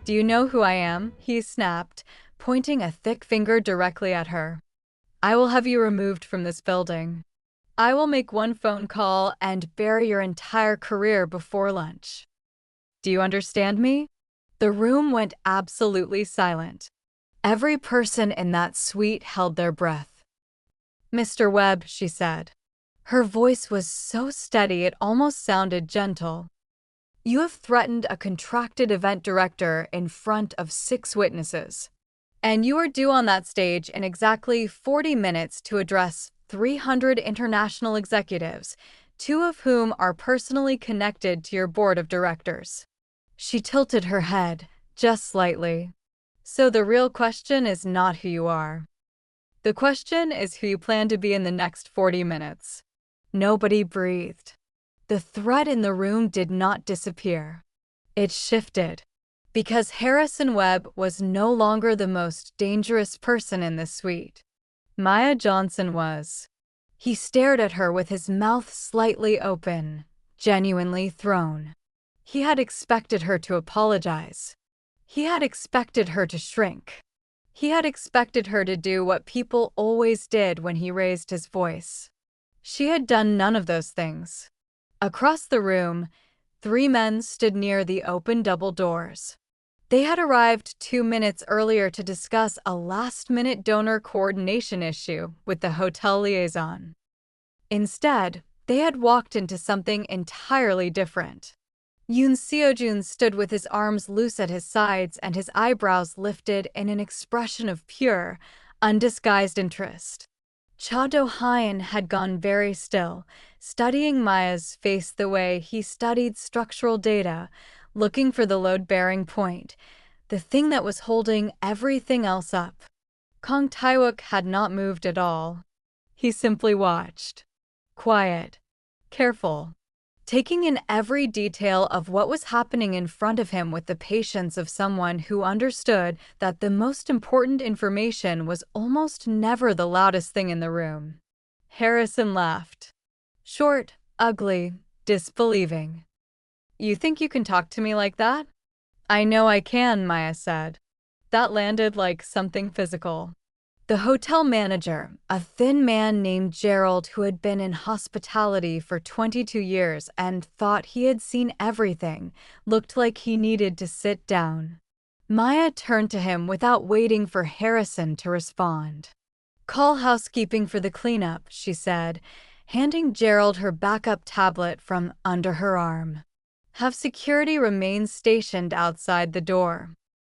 Do you know who I am? He snapped, pointing a thick finger directly at her. I will have you removed from this building. I will make one phone call and bury your entire career before lunch. Do you understand me? The room went absolutely silent. Every person in that suite held their breath. Mr. Webb, she said. Her voice was so steady it almost sounded gentle. You have threatened a contracted event director in front of 6 witnesses. And you are due on that stage in exactly 40 minutes to address 300 international executives, 2 of whom are personally connected to your board of directors. She tilted her head, just slightly. So the real question is not who you are. The question is who you plan to be in the next 40 minutes. Nobody breathed. The threat in the room did not disappear. It shifted. Because Harrison Webb was no longer the most dangerous person in the suite. Maya Johnson was. He stared at her with his mouth slightly open, genuinely thrown. He had expected her to apologize. He had expected her to shrink. He had expected her to do what people always did when he raised his voice. She had done none of those things. Across the room, 3 men stood near the open double doors. They had arrived 2 minutes earlier to discuss a last-minute donor coordination issue with the hotel liaison. Instead, they had walked into something entirely different. Yoon Seojun stood with his arms loose at his sides and his eyebrows lifted in an expression of pure, undisguised interest. Cha Do-hyun had gone very still, studying Maya's face the way he studied structural data, looking for the load-bearing point, the thing that was holding everything else up. Kang Tae-wook had not moved at all. He simply watched. Quiet. Careful. Taking in every detail of what was happening in front of him with the patience of someone who understood that the most important information was almost never the loudest thing in the room. Harrison laughed. Short, ugly, disbelieving. You think you can talk to me like that? I know I can, Maya said. That landed like something physical. The hotel manager, a thin man named Gerald who had been in hospitality for 22 years and thought he had seen everything, looked like he needed to sit down. Maya turned to him without waiting for Harrison to respond. Call housekeeping for the cleanup, she said, handing Gerald her backup tablet from under her arm. Have security remain stationed outside the door.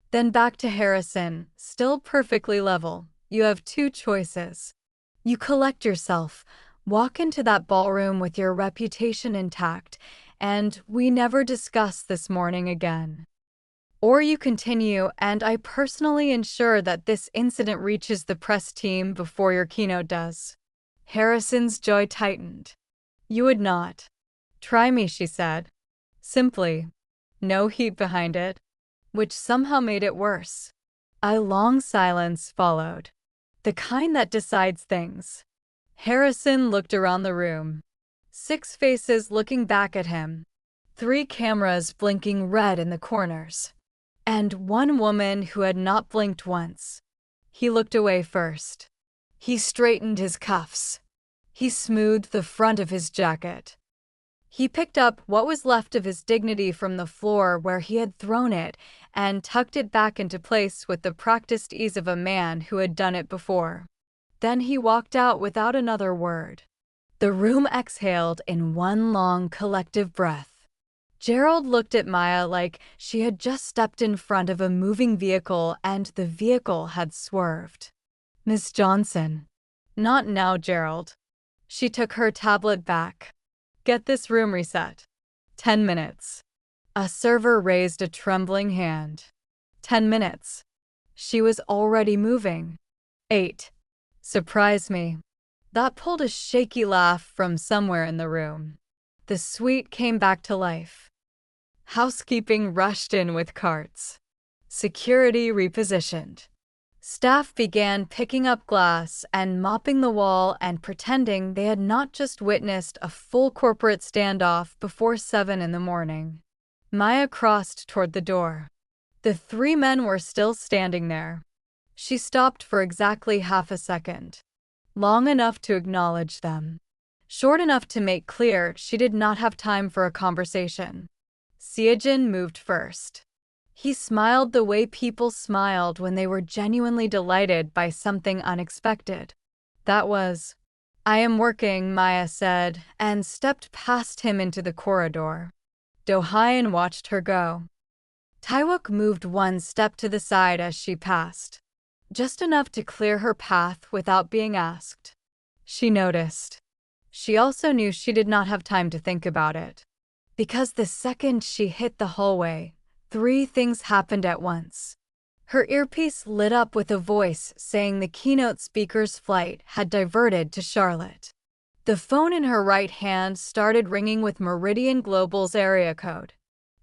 Then back to Harrison, still perfectly level. You have 2 choices. You collect yourself, walk into that ballroom with your reputation intact, and we never discuss this morning again. Or you continue, and I personally ensure that this incident reaches the press team before your keynote does. Harrison's jaw tightened. You would not. Try me, she said. Simply. No heat behind it. Which somehow made it worse. A long silence followed. The kind that decides things. Harrison looked around the room. 6 faces looking back at him. 3 cameras blinking red in the corners. And 1 woman who had not blinked once. He looked away first. He straightened his cuffs. He smoothed the front of his jacket. He picked up what was left of his dignity from the floor where he had thrown it and tucked it back into place with the practiced ease of a man who had done it before. Then he walked out without another word. The room exhaled in one long collective breath. Gerald looked at Maya like she had just stepped in front of a moving vehicle and the vehicle had swerved. Miss Johnson. Not now, Gerald. She took her tablet back. Get this room reset. 10 minutes. A server raised a trembling hand. 10 minutes. She was already moving. 8. Surprise me. That pulled a shaky laugh from somewhere in the room. The suite came back to life. Housekeeping rushed in with carts. Security repositioned. Staff began picking up glass and mopping the wall and pretending they had not just witnessed a full corporate standoff before 7 in the morning. Maya crossed toward the door. The three men were still standing there. She stopped for exactly half a second, long enough to acknowledge them, short enough to make clear she did not have time for a conversation. Seojin moved first. He smiled the way people smiled when they were genuinely delighted by something unexpected. That was, "I am working," Maya said, and stepped past him into the corridor. Do-hyun watched her go. Taewook moved one step to the side as she passed, just enough to clear her path without being asked. She noticed. She also knew she did not have time to think about it. Because the second she hit the hallway, three things happened at once. Her earpiece lit up with a voice saying the keynote speaker's flight had diverted to Charlotte. The phone in her right hand started ringing with Meridian Global's area code.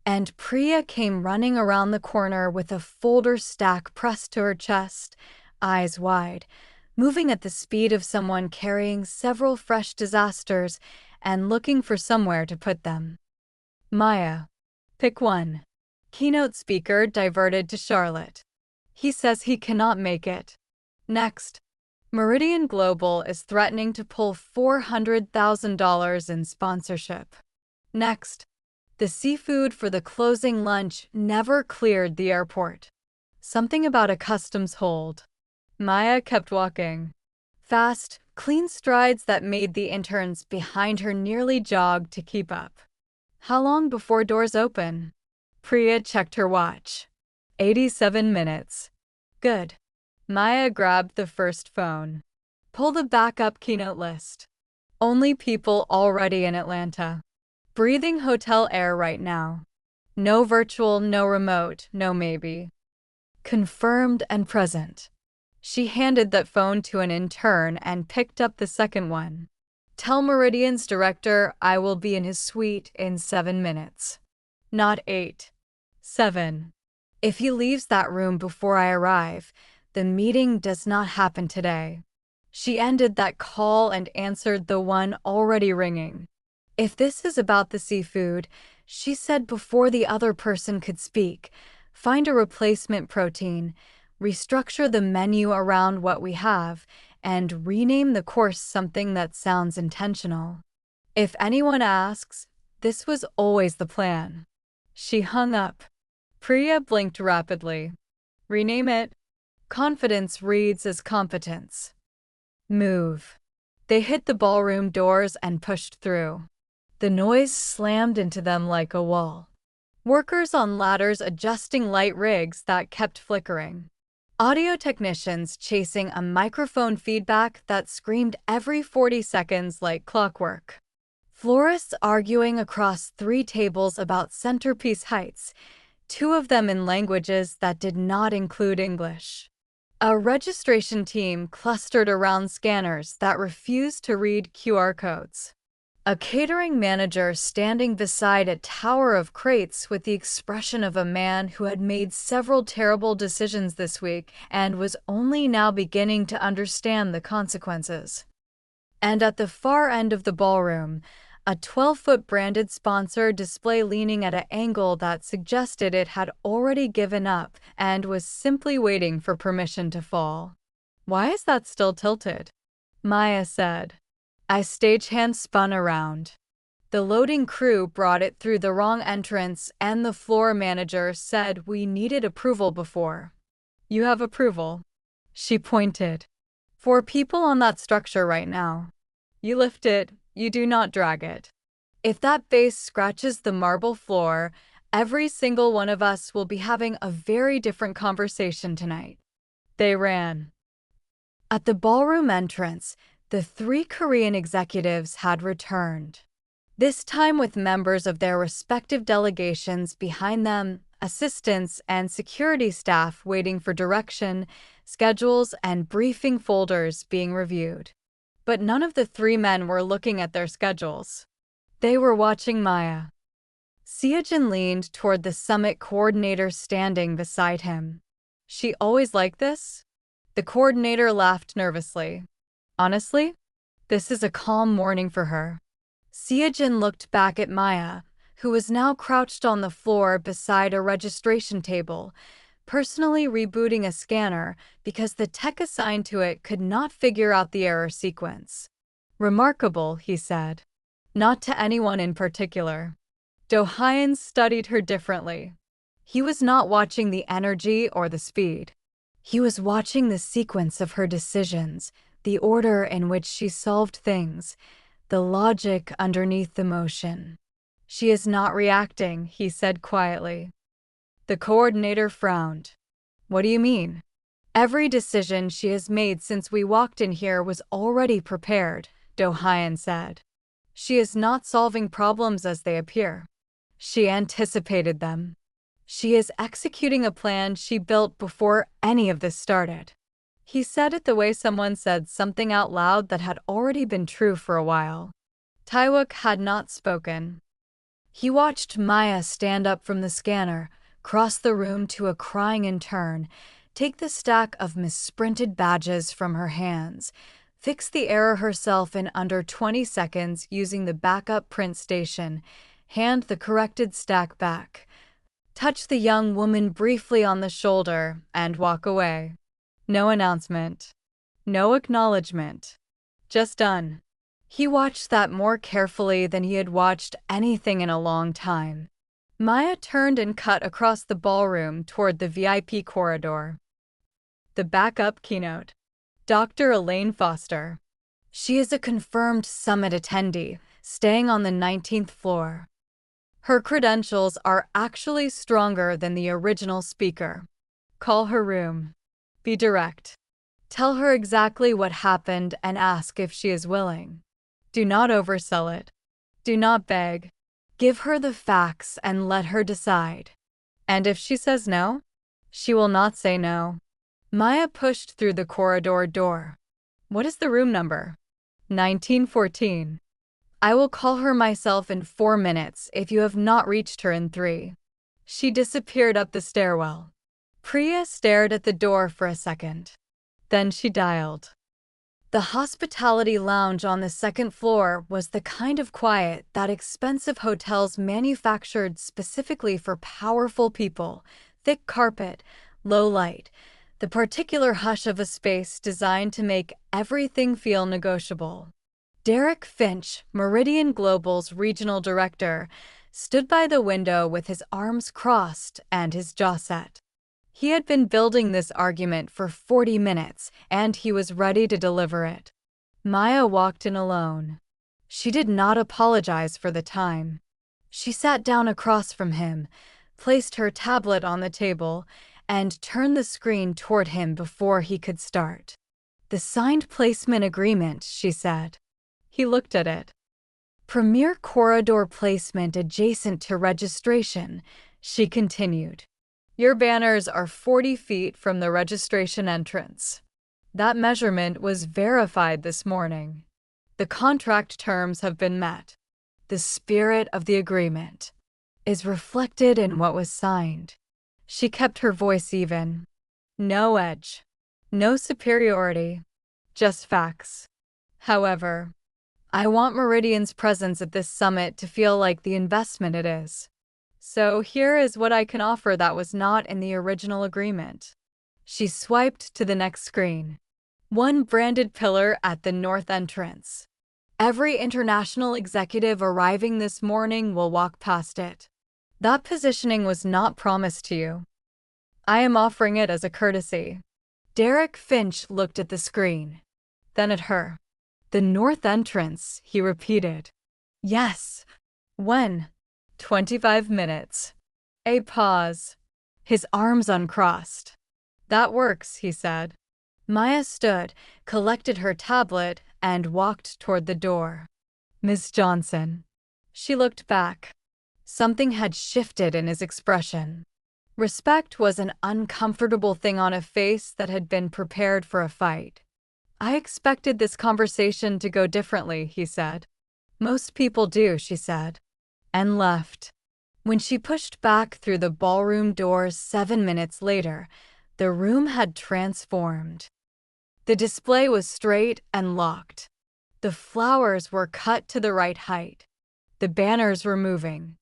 And Priya came running around the corner with a folder stack pressed to her chest, eyes wide, moving at the speed of someone carrying several fresh disasters and looking for somewhere to put them. Maya. Pick one. Keynote speaker diverted to Charlotte. He says he cannot make it. Next. Meridian Global is threatening to pull $400,000 in sponsorship. Next. The seafood for the closing lunch never cleared the airport. Something about a customs hold. Maya kept walking. Fast, clean strides that made the interns behind her nearly jog to keep up. How long before doors open? Priya checked her watch. 87 minutes. Good. Maya grabbed the first phone. Pull the backup keynote list. Only people already in Atlanta. Breathing hotel air right now. No virtual, no remote, no maybe. Confirmed and present. She handed that phone to an intern and picked up the second one. Tell Meridian's director I will be in his suite in 7 minutes. Not 8. 7. If he leaves that room before I arrive, the meeting does not happen today. She ended that call and answered the one already ringing. If this is about the seafood, she said before the other person could speak, find a replacement protein, restructure the menu around what we have, and rename the course something that sounds intentional. If anyone asks, this was always the plan. She hung up. Priya blinked rapidly. Rename it. Confidence reads as competence. Move. They hit the ballroom doors and pushed through. The noise slammed into them like a wall. Workers on ladders adjusting light rigs that kept flickering. Audio technicians chasing a microphone feedback that screamed every 40 seconds like clockwork. Florists arguing across 3 tables about centerpiece heights, 2 of them in languages that did not include English. A registration team clustered around scanners that refused to read QR codes. A catering manager standing beside a tower of crates with the expression of a man who had made several terrible decisions this week and was only now beginning to understand the consequences. And at the far end of the ballroom, a 12-foot branded sponsor display leaning at an angle that suggested it had already given up and was simply waiting for permission to fall. Why is that still tilted? Maya said. A stagehand spun around. The loading crew brought it through the wrong entrance and the floor manager said we needed approval before. You have approval. She pointed. 4 people on that structure right now. You lift it, you do not drag it. If that base scratches the marble floor, every single one of us will be having a very different conversation tonight. They ran. At the ballroom entrance, the 3 Korean executives had returned. This time with members of their respective delegations behind them, assistants and security staff waiting for direction, schedules, and briefing folders being reviewed. But none of the 3 men were looking at their schedules. They were watching Maya. Seojin leaned toward the summit coordinator standing beside him. She always like this? The coordinator laughed nervously. Honestly, this is a calm morning for her. Seojin looked back at Maya, who was now crouched on the floor beside a registration table, personally rebooting a scanner because the tech assigned to it could not figure out the error sequence. Remarkable, he said. Not to anyone in particular. Do-hyun studied her differently. He was not watching the energy or the speed. He was watching the sequence of her decisions, the order in which she solved things, the logic underneath the motion. She is not reacting, he said quietly. The coordinator frowned. What do you mean? Every decision she has made since we walked in here was already prepared, Do-hyun said. She is not solving problems as they appear. She anticipated them. She is executing a plan she built before any of this started. He said it the way someone said something out loud that had already been true for a while. Taewook had not spoken. He watched Maya stand up from the scanner, cross the room to a crying intern, take the stack of misprinted badges from her hands, fix the error herself in under 20 seconds using the backup print station, hand the corrected stack back, touch the young woman briefly on the shoulder, and walk away. No announcement. No acknowledgement. Just done. He watched that more carefully than he had watched anything in a long time. Maya turned and cut across the ballroom toward the VIP corridor. The backup keynote. Dr. Elaine Foster. She is a confirmed summit attendee, staying on the 19th floor. Her credentials are actually stronger than the original speaker. Call her room. Be direct. Tell her exactly what happened and ask if she is willing. Do not oversell it. Do not beg. Give her the facts and let her decide. And if she says no, she will not say no. Maya pushed through the corridor door. What is the room number? 1914. I will call her myself in 4 minutes if you have not reached her in 3. She disappeared up the stairwell. Priya stared at the door for a second. Then she dialed. The hospitality lounge on the 2nd floor was the kind of quiet that expensive hotels manufactured specifically for powerful people, thick carpet, low light, the particular hush of a space designed to make everything feel negotiable. Derek Finch, Meridian Global's regional director, stood by the window with his arms crossed and his jaw set. He had been building this argument for 40 minutes, and he was ready to deliver it. Maya walked in alone. She did not apologize for the time. She sat down across from him, placed her tablet on the table, and turned the screen toward him before he could start. The signed placement agreement, she said. He looked at it. Premier corridor placement adjacent to registration, she continued. Your banners are 40 feet from the registration entrance. That measurement was verified this morning. The contract terms have been met. The spirit of the agreement is reflected in what was signed. She kept her voice even. No edge. No superiority. Just facts. However, I want Meridian's presence at this summit to feel like the investment it is. So here is what I can offer that was not in the original agreement. She swiped to the next screen. 1 branded pillar at the north entrance. Every international executive arriving this morning will walk past it. That positioning was not promised to you. I am offering it as a courtesy. Derek Finch looked at the screen, then at her. The north entrance, he repeated. Yes. When? 25 minutes. A pause. His arms uncrossed. That works, he said. Maya stood, collected her tablet, and walked toward the door. Miss Johnson. She looked back. Something had shifted in his expression. Respect was an uncomfortable thing on a face that had been prepared for a fight. I expected this conversation to go differently, he said. Most people do, she said. And left. When she pushed back through the ballroom doors 7 minutes later, the room had transformed. The display was straight and locked. The flowers were cut to the right height. The banners were moving.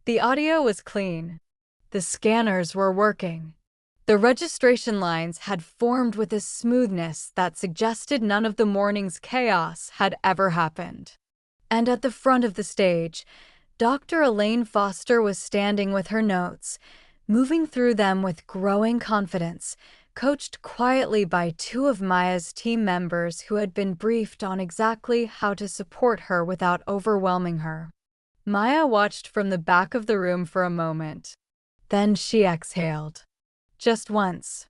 The audio was clean. The scanners were working. The registration lines had formed with a smoothness that suggested none of the morning's chaos had ever happened. And at the front of the stage, Dr. Elaine Foster was standing with her notes, moving through them with growing confidence, coached quietly by two of Maya's team members who had been briefed on exactly how to support her without overwhelming her. Maya watched from the back of the room for a moment. Then she exhaled. Just once.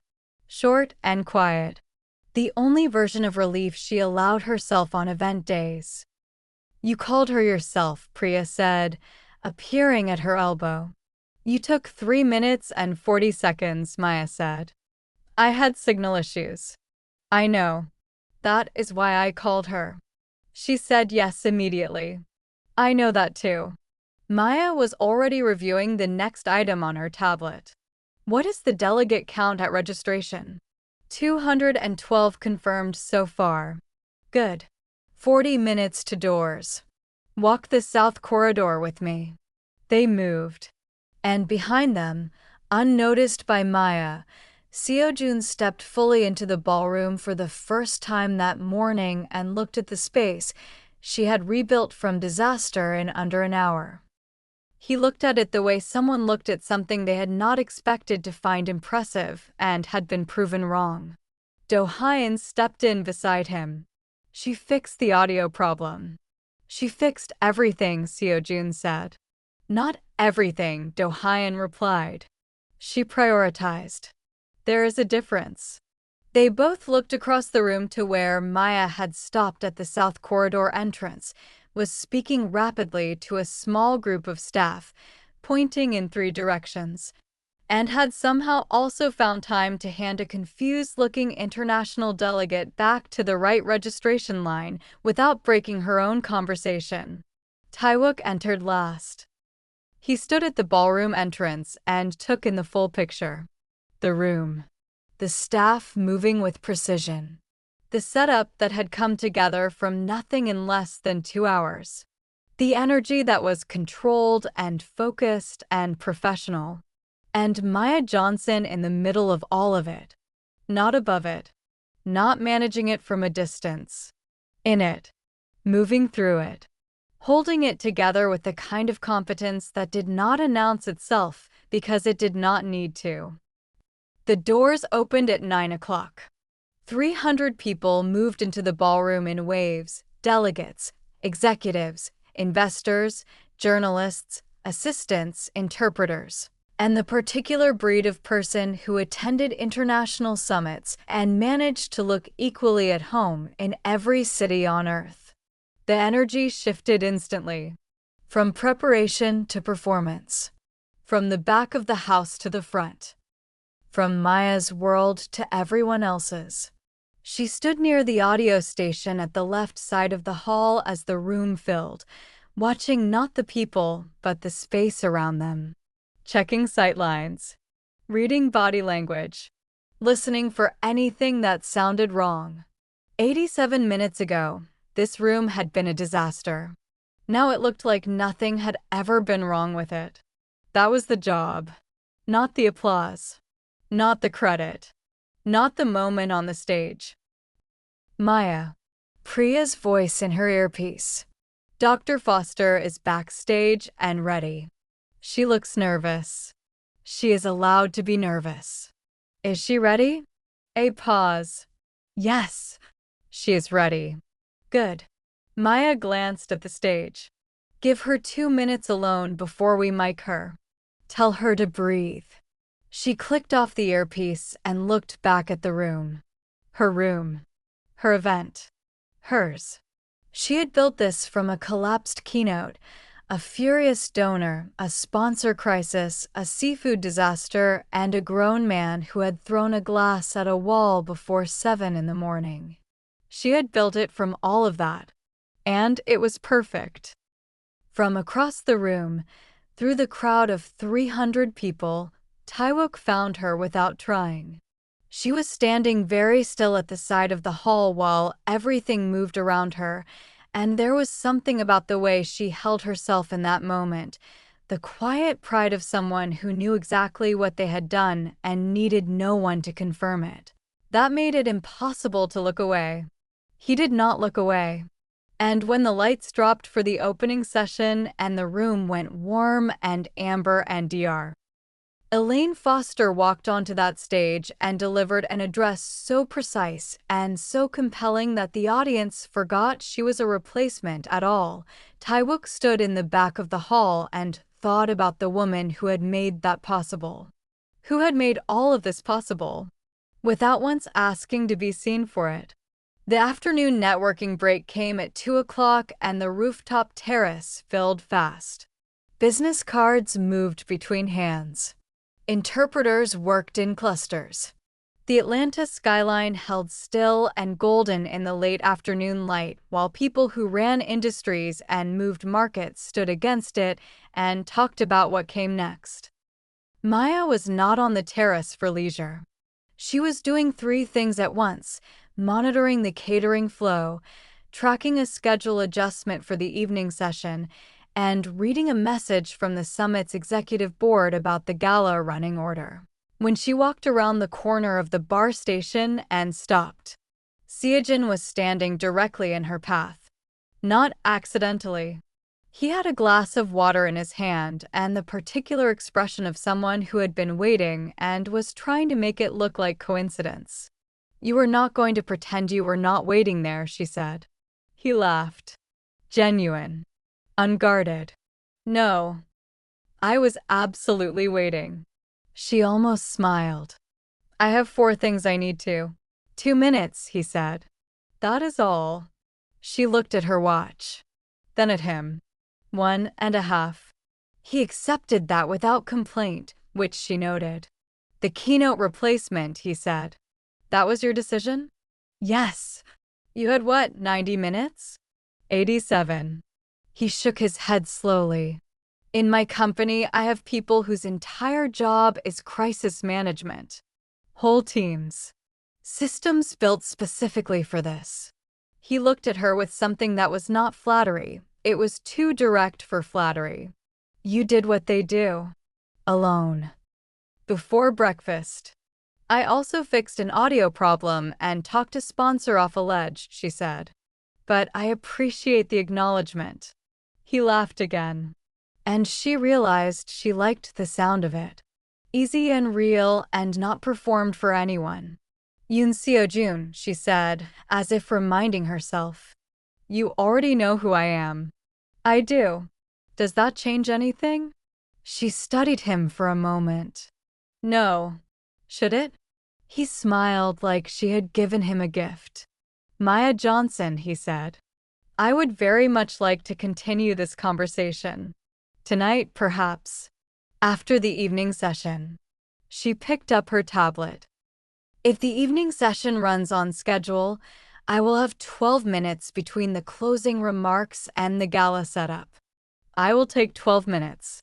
Short and quiet. The only version of relief she allowed herself on event days. "You called her yourself," Priya said, appearing at her elbow. "You took 3 minutes and 40 seconds, Maya said. "I had signal issues." "I know. That is why I called her." She said yes immediately. "I know that too." Maya was already reviewing the next item on her tablet. "What is the delegate count at registration?" 212 confirmed so far. "Good. 40 minutes to doors. Walk the south corridor with me." They moved. And behind them, unnoticed by Maya, Seojun stepped fully into the ballroom for the first time that morning and looked at the space she had rebuilt from disaster in under an hour. He looked at it the way someone looked at something they had not expected to find impressive and had been proven wrong. Do-hyun stepped in beside him. "She fixed the audio problem." "She fixed everything," Seojun said. "Not everything," Do-hyun replied. "She prioritized." "There is a difference." They both looked across the room to where Maya had stopped at the south corridor entrance, was speaking rapidly to a small group of staff, pointing in 3 directions, and had somehow also found time to hand a confused-looking international delegate back to the right registration line without breaking her own conversation. Taewook entered last. He stood at the ballroom entrance and took in the full picture. The room. The staff moving with precision. The setup that had come together from nothing in less than 2 hours. The energy that was controlled and focused and professional. And Maya Johnson in the middle of all of it. Not above it. Not managing it from a distance. In it. Moving through it. Holding it together with the kind of competence that did not announce itself because it did not need to. The doors opened at 9 o'clock. 300 people moved into the ballroom in waves: delegates, executives, investors, journalists, assistants, interpreters, and the particular breed of person who attended international summits and managed to look equally at home in every city on Earth. The energy shifted instantly. From preparation to performance. From the back of the house to the front. From Maya's world to everyone else's. She stood near the audio station at the left side of the hall as the room filled, watching not the people, but the space around them. Checking sightlines. Reading body language. Listening for anything that sounded wrong. 87 minutes ago, this room had been a disaster. Now it looked like nothing had ever been wrong with it. That was the job. Not the applause. Not the credit. Not the moment on the stage. Maya. Priya's voice in her earpiece. Dr. Foster is backstage and ready. She looks nervous. She is allowed to be nervous. Is she ready? A pause. Yes. She is ready. Good. Maya glanced at the stage. Give her 2 minutes alone before we mic her. Tell her to breathe. She clicked off the earpiece and looked back at the room. Her room. Her event. Hers. She had built this from a collapsed keynote, a furious donor, a sponsor crisis, a seafood disaster, and a grown man who had thrown a glass at a wall before 7 in the morning. She had built it from all of that. And it was perfect. From across the room, through the crowd of 300 people, Taewook found her without trying. She was standing very still at the side of the hall while everything moved around her, and there was something about the way she held herself in that moment, the quiet pride of someone who knew exactly what they had done and needed no one to confirm it. That made it impossible to look away. He did not look away. And when the lights dropped for the opening session and the room went warm and amber and DR, Elaine Foster walked onto that stage and delivered an address so precise and so compelling that the audience forgot she was a replacement at all. Taewook stood in the back of the hall and thought about the woman who had made that possible. Who had made all of this possible, without once asking to be seen for it. The afternoon networking break came at 2 o'clock and the rooftop terrace filled fast. Business cards moved between hands. Interpreters worked in clusters. The Atlanta skyline held still and golden in the late afternoon light, while people who ran industries and moved markets stood against it and talked about what came next. Maya was not on the terrace for leisure. She was doing 3 things at once: monitoring the catering flow, tracking a schedule adjustment for the evening session, and reading a message from the summit's executive board about the gala running order. When she walked around the corner of the bar station and stopped, Seojin was standing directly in her path. Not accidentally. He had a glass of water in his hand and the particular expression of someone who had been waiting and was trying to make it look like coincidence. "You were not going to pretend you were not waiting there," she said. He laughed. Genuine. Unguarded. "No. I was absolutely waiting." She almost smiled. "I have 4 things I need to." 2 minutes, he said. "That is all." She looked at her watch. Then at him. 1.5. He accepted that without complaint, which she noted. "The keynote replacement," he said. "That was your decision?" "Yes." "You had what, 90 minutes?" 87. He shook his head slowly. "In my company, I have people whose entire job is crisis management. Whole teams. Systems built specifically for this." He looked at her with something that was not flattery. It was too direct for flattery. "You did what they do. Alone. Before breakfast." "I also fixed an audio problem and talked a sponsor off a ledge," she said. "But I appreciate the acknowledgement." He laughed again. And she realized she liked the sound of it. Easy and real and not performed for anyone. "Yoon Seo-jun," she said, as if reminding herself. "You already know who I am." "I do. Does that change anything?" She studied him for a moment. "No. Should it?" He smiled like she had given him a gift. "Maya Johnson," he said. "I would very much like to continue this conversation. Tonight, perhaps. After the evening session." She picked up her tablet. "If the evening session runs on schedule, I will have 12 minutes between the closing remarks and the gala setup." "I will take 12 minutes.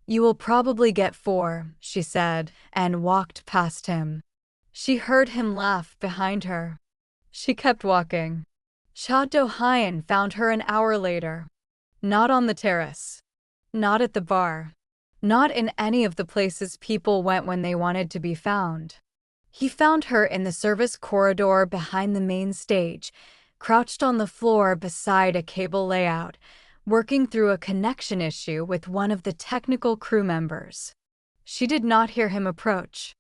"You will probably get 4, she said, and walked past him. She heard him laugh behind her. She kept walking. Cha Do-hyun found her an hour later. Not on the terrace. Not at the bar. Not in any of the places people went when they wanted to be found. He found her in the service corridor behind the main stage, crouched on the floor beside a cable layout, working through a connection issue with one of the technical crew members. She did not hear him approach.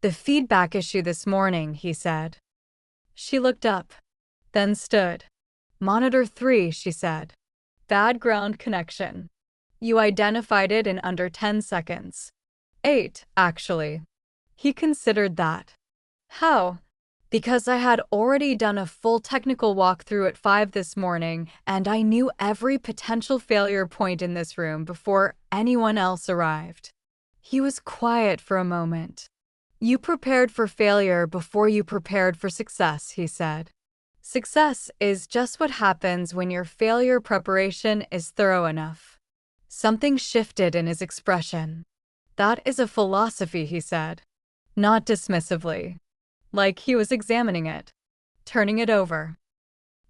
"The feedback issue this morning," he said. She looked up, then stood. "Monitor 3, she said. "Bad ground connection. You identified it in under 10 seconds. 8, actually." He considered that. "How?" "Because I had already done a full technical walkthrough at 5 this morning, and I knew every potential failure point in this room before anyone else arrived." He was quiet for a moment. "You prepared for failure before you prepared for success," he said. "Success is just what happens when your failure preparation is thorough enough." Something shifted in his expression. "That is a philosophy," he said. Not dismissively. Like he was examining it. Turning it over.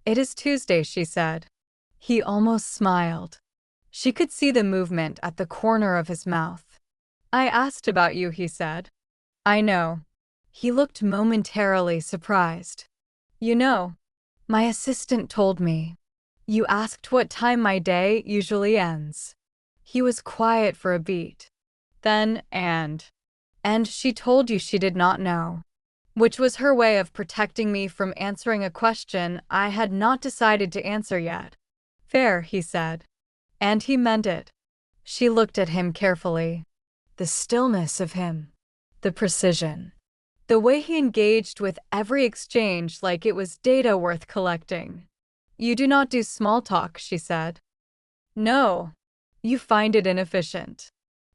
"It is Tuesday," she said. He almost smiled. She could see the movement at the corner of his mouth. I asked about you, he said. I know. He looked momentarily surprised. You know, my assistant told me. You asked what time my day usually ends. He was quiet for a beat. Then, and she told you she did not know. Which was her way of protecting me from answering a question I had not decided to answer yet. Fair, he said. And he meant it. She looked at him carefully. The stillness of him. The precision. The way he engaged with every exchange like it was data worth collecting. You do not do small talk, she said. No. You find it inefficient.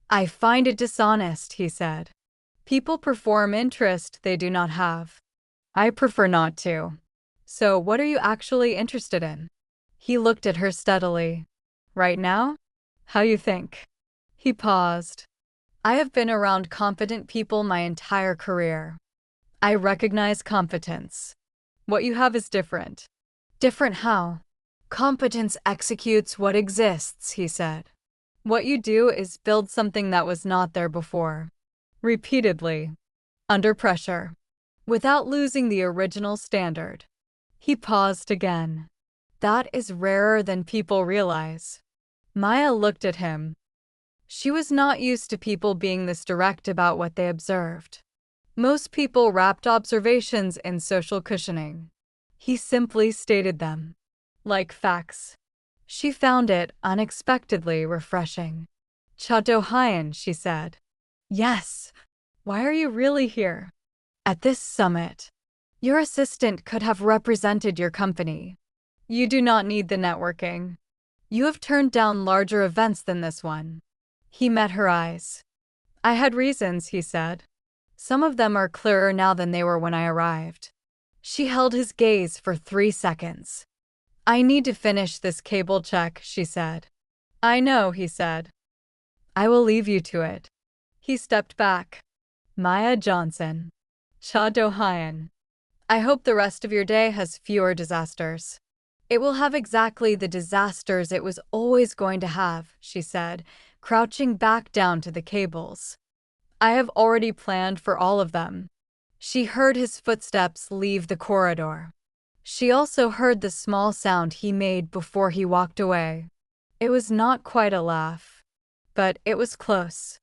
I find it dishonest, he said. People perform interest they do not have. I prefer not to. So what are you actually interested in? He looked at her steadily. Right now? How you think? He paused. I have been around competent people my entire career. I recognize competence. What you have is different. Different how? Competence executes what exists, he said. What you do is build something that was not there before. Repeatedly. Under pressure. Without losing the original standard. He paused again. That is rarer than people realize. Maya looked at him. She was not used to people being this direct about what they observed. Most people wrapped observations in social cushioning. He simply stated them. Like facts. She found it unexpectedly refreshing. Chadohayan, she said. Yes. Why are you really here? At this summit. Your assistant could have represented your company. You do not need the networking. You have turned down larger events than this one. He met her eyes. I had reasons, he said. Some of them are clearer now than they were when I arrived. She held his gaze for 3 seconds. I need to finish this cable check, she said. I know, he said. I will leave you to it. He stepped back. Maya Johnson. Cha Do-hyun. I hope the rest of your day has fewer disasters. It will have exactly the disasters it was always going to have, she said, crouching back down to the cables. I have already planned for all of them. She heard his footsteps leave the corridor. She also heard the small sound he made before he walked away. It was not quite a laugh, but it was close.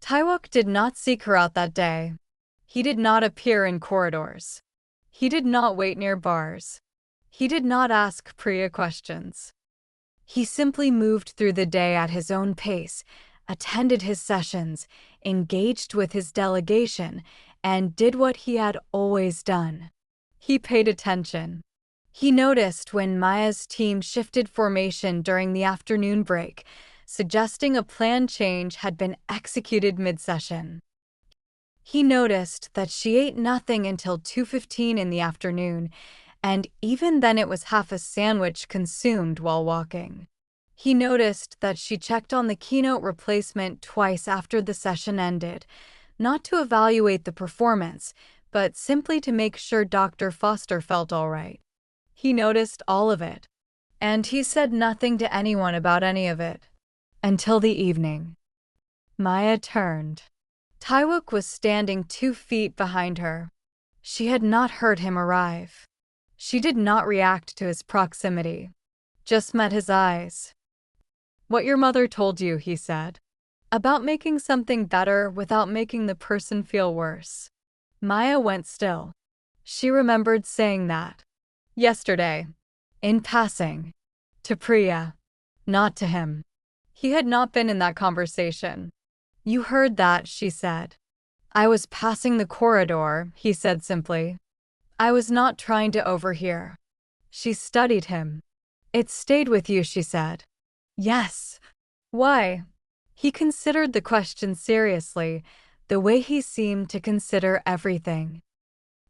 Taewook did not seek her out that day. He did not appear in corridors. He did not wait near bars. He did not ask Priya questions. He simply moved through the day at his own pace, attended his sessions, engaged with his delegation, and did what he had always done. He paid attention. He noticed when Maya's team shifted formation during the afternoon break, suggesting a plan change had been executed mid-session. He noticed that she ate nothing until 2:15 in the afternoon, and even then it was half a sandwich consumed while walking. He noticed that she checked on the keynote replacement twice after the session ended, not to evaluate the performance, but simply to make sure Dr. Foster felt all right. He noticed all of it, and he said nothing to anyone about any of it. Until the evening. Maya turned. Taewook was standing 2 feet behind her. She had not heard him arrive. She did not react to his proximity, just met his eyes. What your mother told you, he said. About making something better without making the person feel worse. Maya went still. She remembered saying that. Yesterday. In passing. To Priya. Not to him. He had not been in that conversation. You heard that, she said. I was passing the corridor, he said simply. I was not trying to overhear. She studied him. It stayed with you, she said. Yes. Why? He considered the question seriously, the way he seemed to consider everything.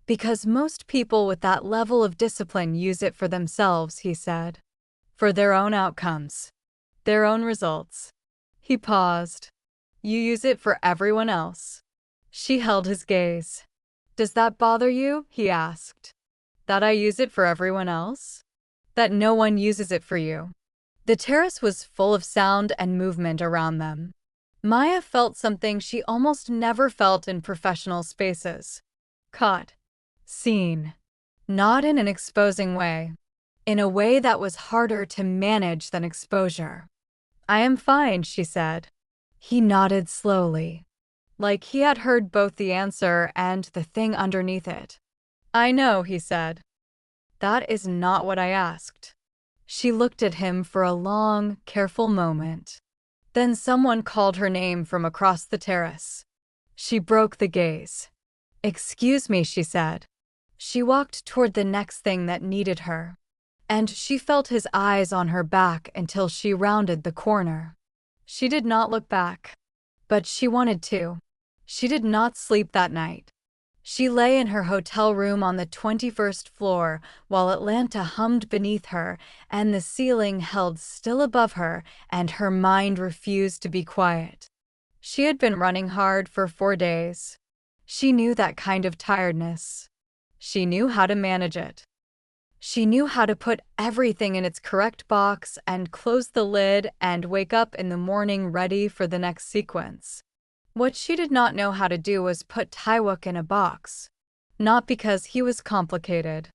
Because most people with that level of discipline use it for themselves, he said. For their own outcomes. Their own results. He paused. You use it for everyone else. She held his gaze. Does that bother you? He asked. That I use it for everyone else? That no one uses it for you. The terrace was full of sound and movement around them. Maya felt something she almost never felt in professional spaces. Caught. Seen. Not in an exposing way. In a way that was harder to manage than exposure. "I am fine," she said. He nodded slowly, like he had heard both the answer and the thing underneath it. "I know," he said. "That is not what I asked." She looked at him for a long, careful moment. Then someone called her name from across the terrace. She broke the gaze. "Excuse me," she said. She walked toward the next thing that needed her. And she felt his eyes on her back until she rounded the corner. She did not look back. But she wanted to. She did not sleep that night. She lay in her hotel room on the 21st floor while Atlanta hummed beneath her and the ceiling held still above her and her mind refused to be quiet. She had been running hard for 4 days. She knew that kind of tiredness. She knew how to manage it. She knew how to put everything in its correct box and close the lid and wake up in the morning ready for the next sequence. What she did not know how to do was put Taewook in a box. Not because he was complicated.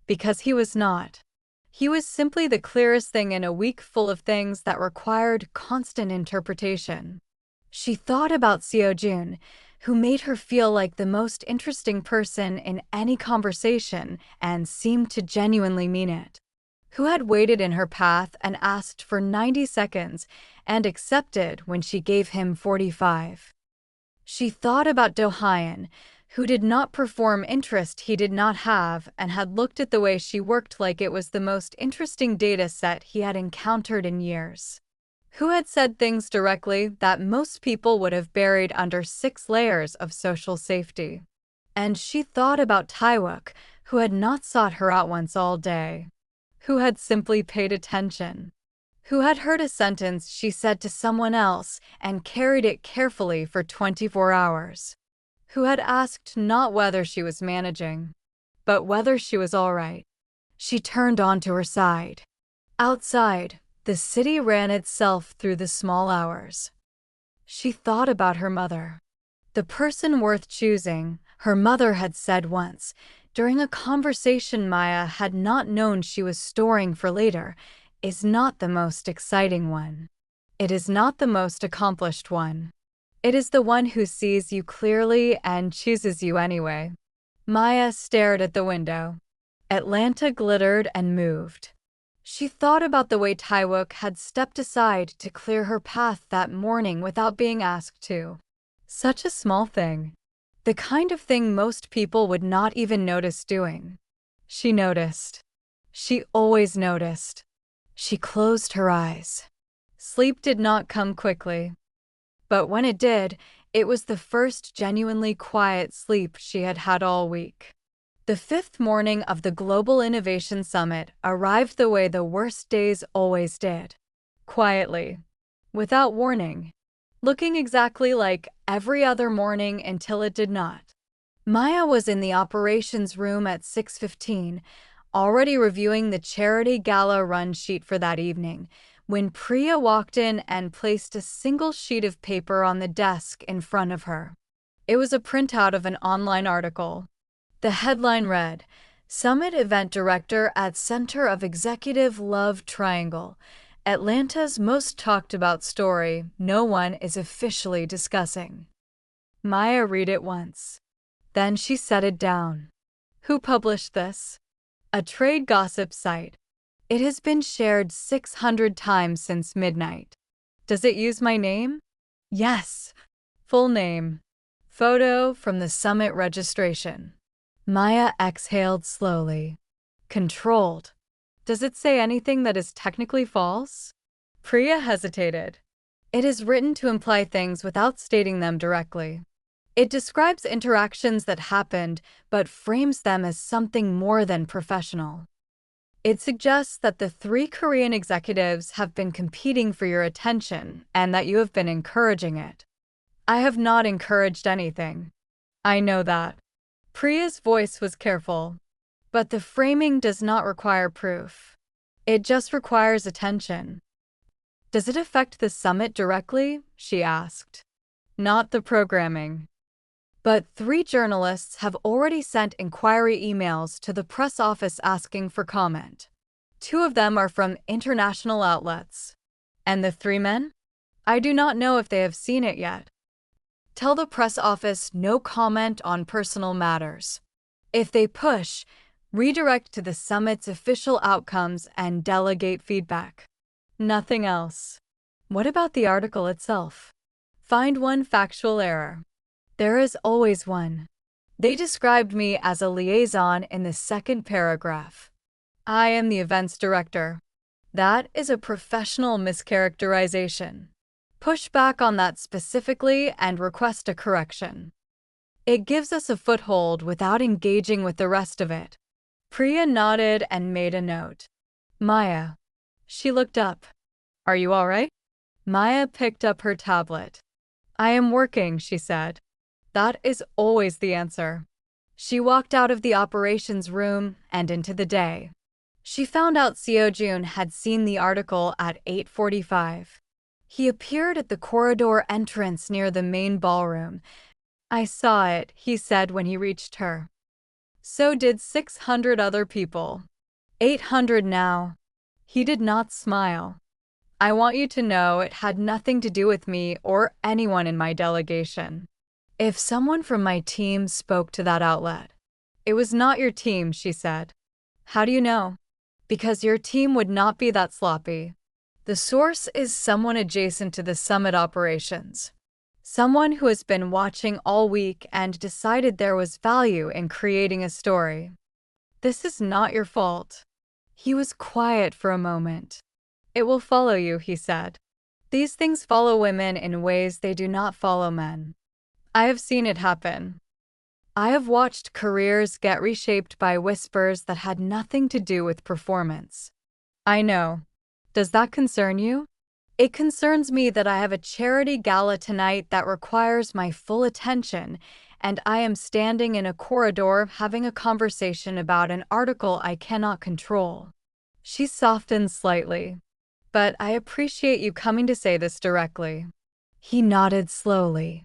Because he was not. He was simply the clearest thing in a week full of things that required constant interpretation. She thought about Seo-jun, who made her feel like the most interesting person in any conversation and seemed to genuinely mean it. Who had waited in her path and asked for 90 seconds and accepted when she gave him 45. She thought about Do-hyun, who did not perform interest he did not have and had looked at the way she worked like it was the most interesting data set he had encountered in years. Who had said things directly that most people would have buried under 6 layers of social safety. And she thought about Taewook, who had not sought her out once all day. Who had simply paid attention. Who had heard a sentence she said to someone else and carried it carefully for 24 hours. Who had asked not whether she was managing, but whether she was all right. She turned onto her side. Outside, the city ran itself through the small hours. She thought about her mother. The person worth choosing, her mother had said once, during a conversation Maya had not known she was storing for later, is not the most exciting one. It is not the most accomplished one. It is the one who sees you clearly and chooses you anyway. Maya stared at the window. Atlanta glittered and moved. She thought about the way Taewook had stepped aside to clear her path that morning without being asked to. Such a small thing. The kind of thing most people would not even notice doing. She noticed. She always noticed. She closed her eyes. Sleep did not come quickly. But when it did, it was the first genuinely quiet sleep she had had all week. The 5th morning of the Global Innovation Summit arrived the way the worst days always did. Quietly. Without warning. Looking exactly like every other morning until it did not. Maya was in the operations room at 6:15, already reviewing the charity gala run sheet for that evening, when Priya walked in and placed a single sheet of paper on the desk in front of her. It was a printout of an online article. The headline read, "Summit Event Director at Center of Executive Love Triangle. Atlanta's most talked about story no one is officially discussing." Maya read it once. Then she set it down. Who published this? A trade gossip site. It has been shared 600 times since midnight. Does it use my name? Yes. Full name. Photo from the summit registration. Maya exhaled slowly. Controlled. Does it say anything that is technically false? Priya hesitated. It is written to imply things without stating them directly. It describes interactions that happened, but frames them as something more than professional. It suggests that the 3 Korean executives have been competing for your attention and that you have been encouraging it. I have not encouraged anything. I know that. Priya's voice was careful. But the framing does not require proof. It just requires attention. Does it affect the summit directly? She asked. Not the programming. But 3 journalists have already sent inquiry emails to the press office asking for comment. 2 of them are from international outlets. And the 3 men? I do not know if they have seen it yet. Tell the press office no comment on personal matters. If they push, redirect to the summit's official outcomes and delegate feedback. Nothing else. What about the article itself? Find one factual error. There is always one. They described me as a liaison in the second paragraph. I am the events director. That is a professional mischaracterization. Push back on that specifically and request a correction. It gives us a foothold without engaging with the rest of it. Priya nodded and made a note. Maya. She looked up. Are you all right? Maya picked up her tablet. I am working, she said. That is always the answer. She walked out of the operations room and into the day. She found out Seo-jun had seen the article at 8:45. He appeared at the corridor entrance near the main ballroom. I saw it, he said when he reached her. So did 600 other people. 800 now. He did not smile. I want you to know it had nothing to do with me or anyone in my delegation. If someone from my team spoke to that outlet, it was not your team, she said. How do you know? Because your team would not be that sloppy. The source is someone adjacent to the summit operations. Someone who has been watching all week and decided there was value in creating a story. This is not your fault. He was quiet for a moment. It will follow you, he said. These things follow women in ways they do not follow men. I have seen it happen. I have watched careers get reshaped by whispers that had nothing to do with performance. I know. Does that concern you? It concerns me that I have a charity gala tonight that requires my full attention, and I am standing in a corridor having a conversation about an article I cannot control. She softened slightly. But I appreciate you coming to say this directly. He nodded slowly.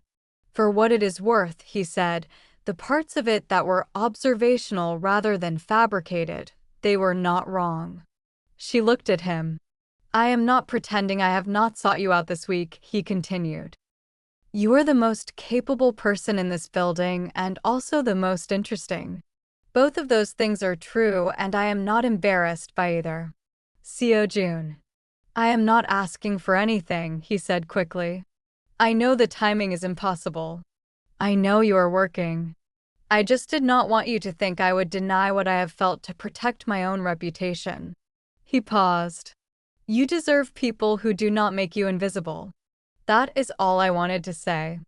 For what it is worth, he said, the parts of it that were observational rather than fabricated, they were not wrong. She looked at him. I am not pretending I have not sought you out this week, he continued. You are the most capable person in this building and also the most interesting. Both of those things are true, and I am not embarrassed by either. Seo-jun. I am not asking for anything, he said quickly. I know the timing is impossible. I know you are working. I just did not want you to think I would deny what I have felt to protect my own reputation. He paused. You deserve people who do not make you invisible. That is all I wanted to say.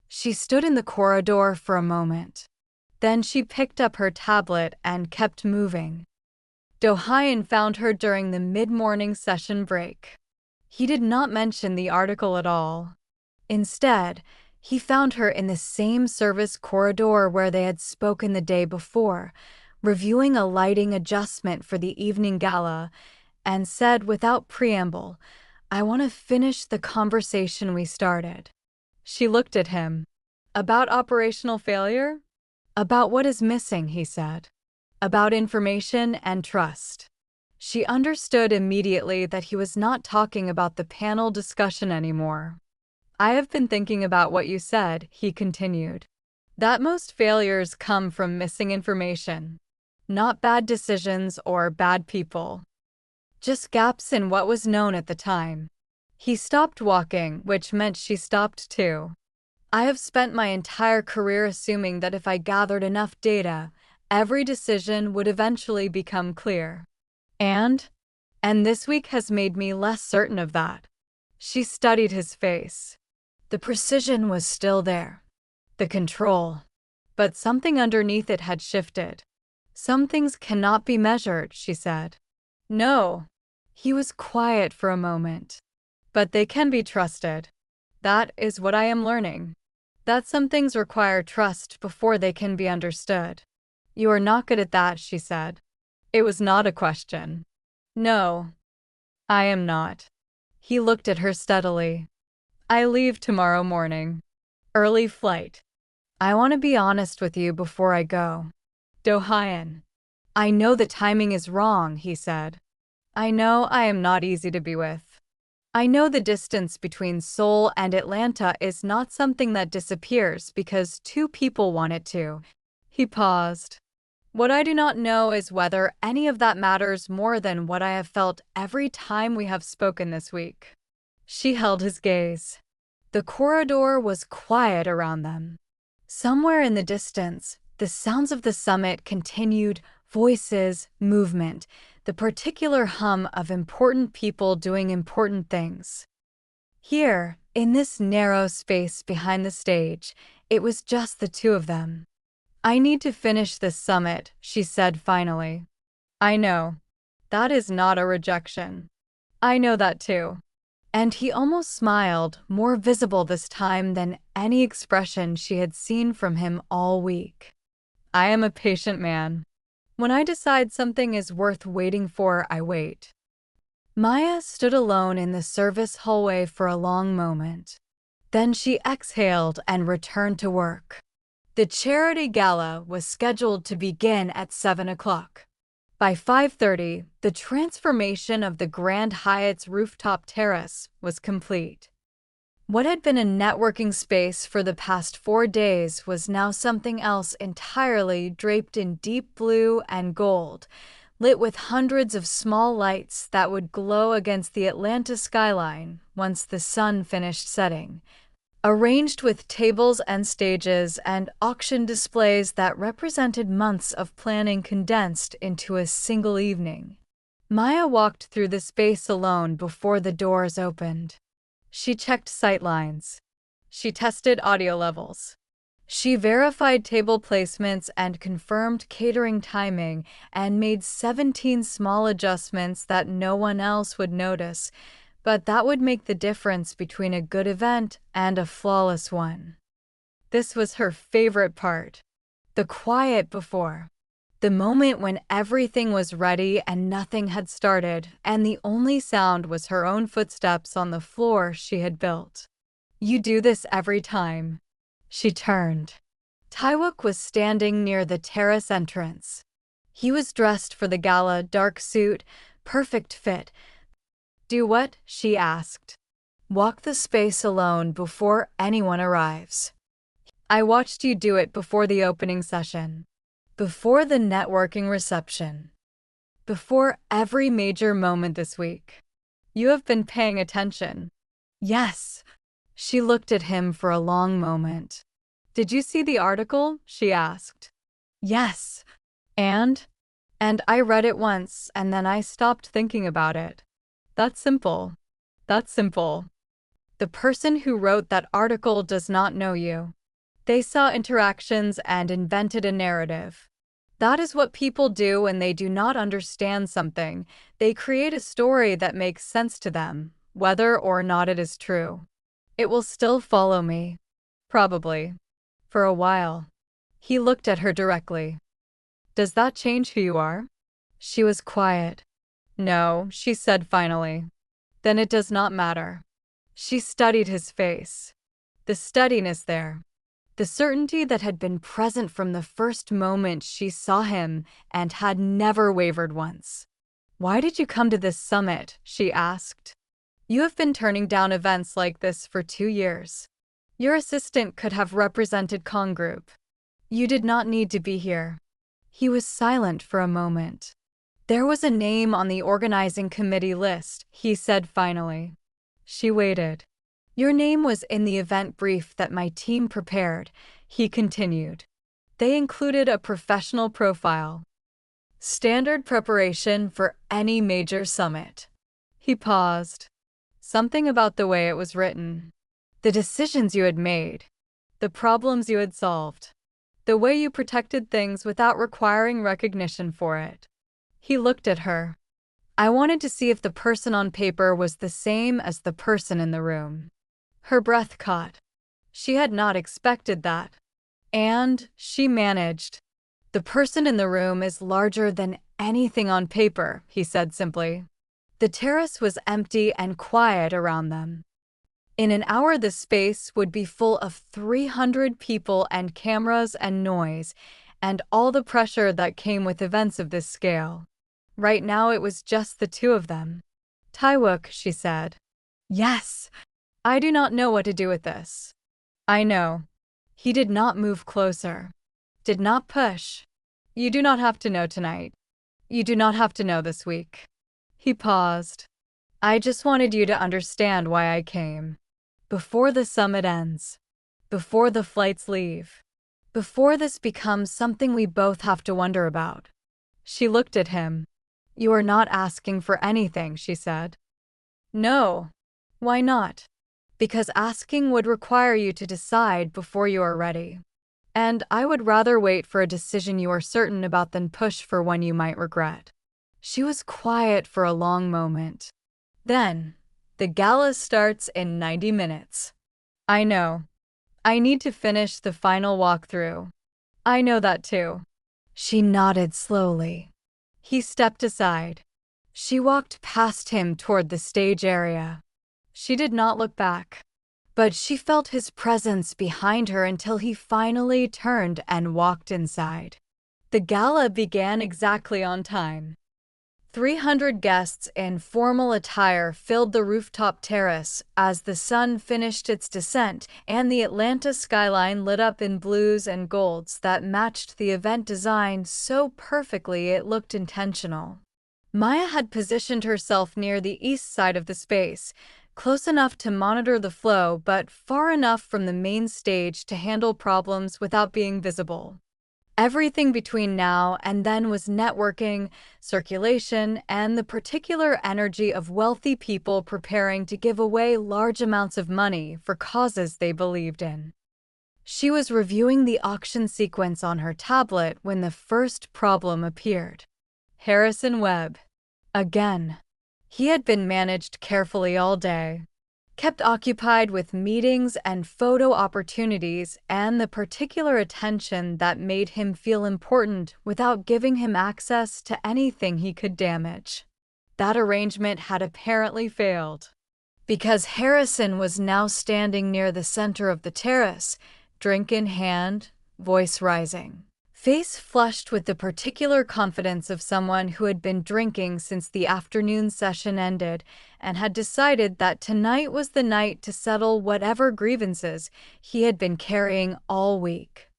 She stood in the corridor for a moment. Then she picked up her tablet and kept moving. Do-hyun found her during the mid-morning session break. He did not mention the article at all. Instead, he found her in the same service corridor where they had spoken the day before, reviewing a lighting adjustment for the evening gala, and said without preamble, I want to finish the conversation we started. She looked at him. About operational failure? About what is missing, he said. About information and trust. She understood immediately that he was not talking about the panel discussion anymore. I have been thinking about what you said, he continued. That most failures come from missing information. Not bad decisions or bad people. Just gaps in what was known at the time. He stopped walking, which meant she stopped too. I have spent my entire career assuming that if I gathered enough data, every decision would eventually become clear. And this week has made me less certain of that. She studied his face. The precision was still there. The control. But something underneath it had shifted. Some things cannot be measured, she said. No. He was quiet for a moment. But they can be trusted. That is what I am learning. That some things require trust before they can be understood. You are not good at that, she said. It was not a question. No, I am not. He looked at her steadily. I leave tomorrow morning. Early flight. I want to be honest with you before I go. Do-hyun. I know the timing is wrong, he said. I know I am not easy to be with. I know the distance between Seoul and Atlanta is not something that disappears because two people want it to. He paused. What I do not know is whether any of that matters more than what I have felt every time we have spoken this week. She held his gaze. The corridor was quiet around them. Somewhere in the distance, the sounds of the summit continued, voices, movement, the particular hum of important people doing important things. Here, in this narrow space behind the stage, it was just the two of them. I need to finish this summit, she said finally. I know. That is not a rejection. I know that too. And he almost smiled, more visible this time than any expression she had seen from him all week. I am a patient man. When I decide something is worth waiting for, I wait. Maya stood alone in the service hallway for a long moment. Then she exhaled and returned to work. The charity gala was scheduled to begin at 7 o'clock. By 5:30, the transformation of the Grand Hyatt's rooftop terrace was complete. What had been a networking space for the past 4 days was now something else entirely, draped in deep blue and gold, lit with hundreds of small lights that would glow against the Atlanta skyline once the sun finished setting. Arranged with tables and stages and auction displays that represented months of planning condensed into a single evening. Maya walked through the space alone before the doors opened. She checked sightlines. She tested audio levels. She verified table placements and confirmed catering timing and made 17 small adjustments that no one else would notice, but that would make the difference between a good event and a flawless one. This was her favorite part. The quiet before. The moment when everything was ready and nothing had started, and the only sound was her own footsteps on the floor she had built. You do this every time. She turned. Taewook was standing near the terrace entrance. He was dressed for the gala, dark suit, perfect fit. Do what? She asked. Walk the space alone before anyone arrives. I watched you do it before the opening session, before the networking reception, before every major moment this week. You have been paying attention. Yes. She looked at him for a long moment. Did you see the article? She asked. Yes. And I read it once and then I stopped thinking about it. That's simple. That's simple. The person who wrote that article does not know you. They saw interactions and invented a narrative. That is what people do when they do not understand something. They create a story that makes sense to them, whether or not it is true. It will still follow me. Probably. For a while. He looked at her directly. Does that change who you are? She was quiet. No, she said finally. Then it does not matter. She studied his face. The steadiness there. The certainty that had been present from the first moment she saw him and had never wavered once. Why did you come to this summit? She asked. You have been turning down events like this for 2 years. Your assistant could have represented Kong Group. You did not need to be here. He was silent for a moment. There was a name on the organizing committee list, he said finally. She waited. Your name was in the event brief that my team prepared, he continued. They included a professional profile. Standard preparation for any major summit. He paused. Something about the way it was written. The decisions you had made. The problems you had solved. The way you protected things without requiring recognition for it. He looked at her. I wanted to see if the person on paper was the same as the person in the room. Her breath caught. She had not expected that. And she managed. The person in the room is larger than anything on paper, he said simply. The terrace was empty and quiet around them. In an hour, the space would be full of 300 people and cameras and noise, and all the pressure that came with events of this scale. Right now, it was just the two of them. Taewook, she said. Yes. I do not know what to do with this. I know. He did not move closer. Did not push. You do not have to know tonight. You do not have to know this week. He paused. I just wanted you to understand why I came. Before the summit ends. Before the flights leave. Before this becomes something we both have to wonder about. She looked at him. You are not asking for anything, she said. No. Why not? Because asking would require you to decide before you are ready. And I would rather wait for a decision you are certain about than push for one you might regret. She was quiet for a long moment. Then, the gala starts in 90 minutes. I know. I need to finish the final walkthrough. I know that too. She nodded slowly. He stepped aside. She walked past him toward the stage area. She did not look back, but she felt his presence behind her until he finally turned and walked inside. The gala began exactly on time. 300 guests in formal attire filled the rooftop terrace as the sun finished its descent and the Atlanta skyline lit up in blues and golds that matched the event design so perfectly it looked intentional. Maya had positioned herself near the east side of the space, close enough to monitor the flow but far enough from the main stage to handle problems without being visible. Everything between now and then was networking, circulation, and the particular energy of wealthy people preparing to give away large amounts of money for causes they believed in. She was reviewing the auction sequence on her tablet when the first problem appeared. Harrison Webb. Again. He had been managed carefully all day. Kept occupied with meetings and photo opportunities and the particular attention that made him feel important without giving him access to anything he could damage. That arrangement had apparently failed. Because Harrison was now standing near the center of the terrace, drink in hand, voice rising. Face flushed with the particular confidence of someone who had been drinking since the afternoon session ended and had decided that tonight was the night to settle whatever grievances he had been carrying all week.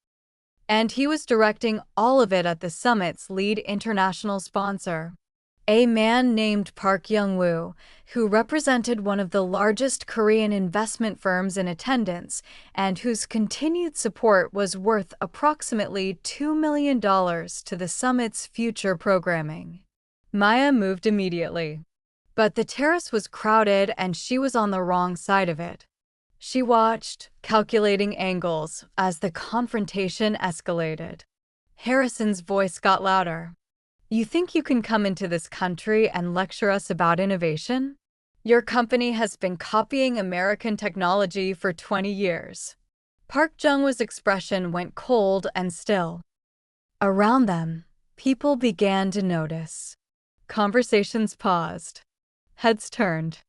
And he was directing all of it at the summit's lead international sponsor, a man named Park Young-woo, who represented one of the largest Korean investment firms in attendance and whose continued support was worth approximately $2 million to the summit's future programming. Maya moved immediately. But the terrace was crowded and she was on the wrong side of it. She watched, calculating angles, as the confrontation escalated. Harrison's voice got louder. You think you can come into this country and lecture us about innovation? Your company has been copying American technology for 20 years. Park Jung-woo's expression went cold and still. Around them, people began to notice. Conversations paused. Heads turned.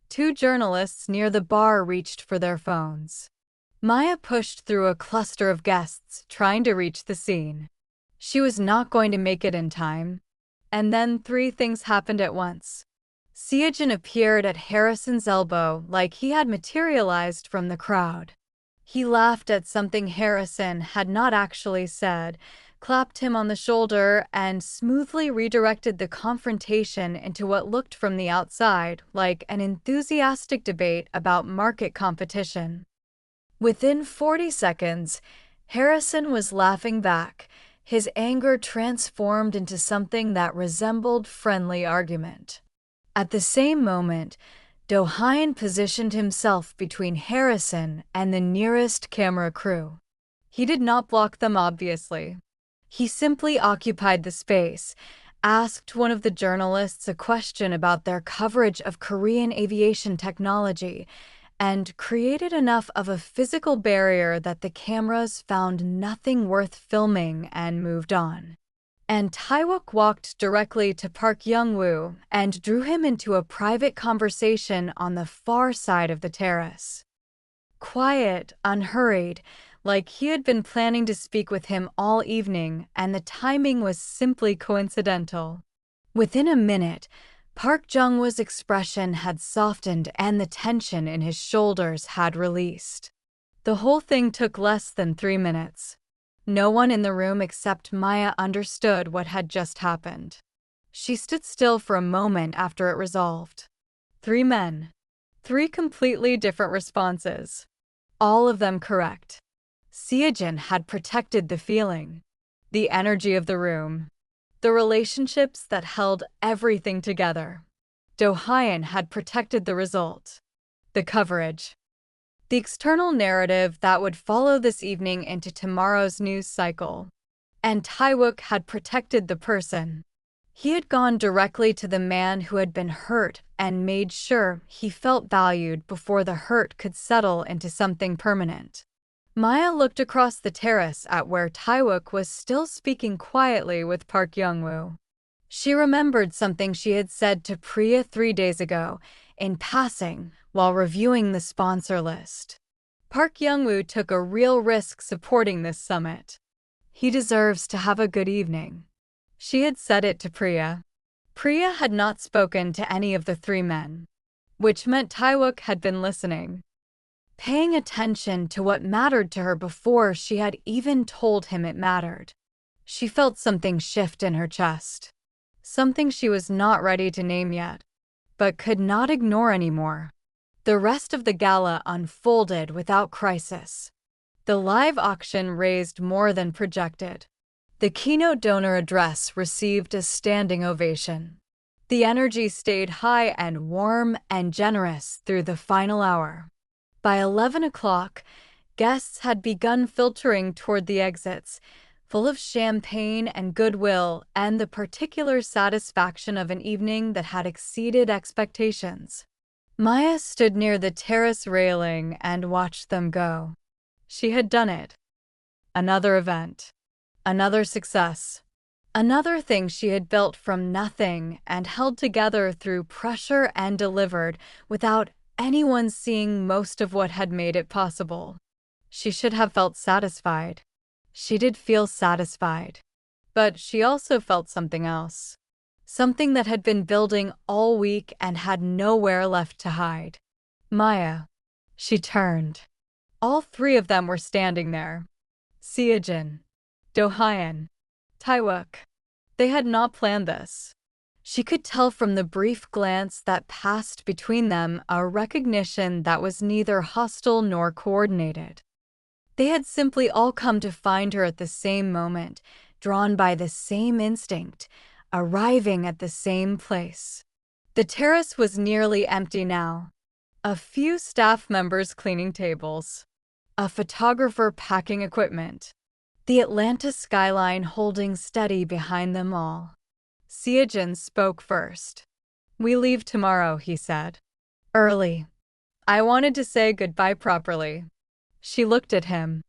Two journalists near the bar reached for their phones. Maya pushed through a cluster of guests trying to reach the scene. She was not going to make it in time. And then three things happened at once. Seojin appeared at Harrison's elbow like he had materialized from the crowd. He laughed at something Harrison had not actually said, clapped him on the shoulder, and smoothly redirected the confrontation into what looked from the outside like an enthusiastic debate about market competition. Within 40 seconds, Harrison was laughing back, his anger transformed into something that resembled friendly argument. At the same moment, Do-hyun positioned himself between Harrison and the nearest camera crew. He did not block them, obviously. He simply occupied the space, asked one of the journalists a question about their coverage of Korean aviation technology, and created enough of a physical barrier that the cameras found nothing worth filming and moved on. And Taewook walked directly to Park Young-woo and drew him into a private conversation on the far side of the terrace. Quiet, unhurried, like he had been planning to speak with him all evening, and the timing was simply coincidental. Within a minute, Park Jung-woo's expression had softened and the tension in his shoulders had released. The whole thing took less than 3 minutes. No one in the room except Maya understood what had just happened. She stood still for a moment after it resolved. 3 men. 3 completely different responses. All of them correct. Seojin had protected the feeling, the energy of the room, the relationships that held everything together. Do-hyun had protected the result, the coverage, the external narrative that would follow this evening into tomorrow's news cycle. And Taewook had protected the person. He had gone directly to the man who had been hurt and made sure he felt valued before the hurt could settle into something permanent. Maya looked across the terrace at where Taewook was still speaking quietly with Park Young-woo. She remembered something she had said to Priya 3 days ago, in passing, while reviewing the sponsor list. Park Young-woo took a real risk supporting this summit. He deserves to have a good evening. She had said it to Priya. Priya had not spoken to any of the 3 men, which meant Taewook had been listening, paying attention to what mattered to her before she had even told him it mattered. She felt something shift in her chest, something she was not ready to name yet, but could not ignore anymore. The rest of the gala unfolded without crisis. The live auction raised more than projected. The keynote donor address received a standing ovation. The energy stayed high and warm and generous through the final hour. By 11 o'clock, guests had begun filtering toward the exits, full of champagne and goodwill and the particular satisfaction of an evening that had exceeded expectations. Maya stood near the terrace railing and watched them go. She had done it. Another event. Another success. Another thing she had built from nothing and held together through pressure and delivered without anyone seeing most of what had made it possible. She should have felt satisfied. She did feel satisfied. But she also felt something else. Something that had been building all week and had nowhere left to hide. Maya. She turned. All 3 of them were standing there. Seojin, Do-hyun, Taewook. They had not planned this. She could tell from the brief glance that passed between them a recognition that was neither hostile nor coordinated. They had simply all come to find her at the same moment, drawn by the same instinct, arriving at the same place. The terrace was nearly empty now. A few staff members cleaning tables. A photographer packing equipment. The Atlanta skyline holding steady behind them all. Seojin spoke first. "We leave tomorrow," he said. "Early. I wanted to say goodbye properly." She looked at him.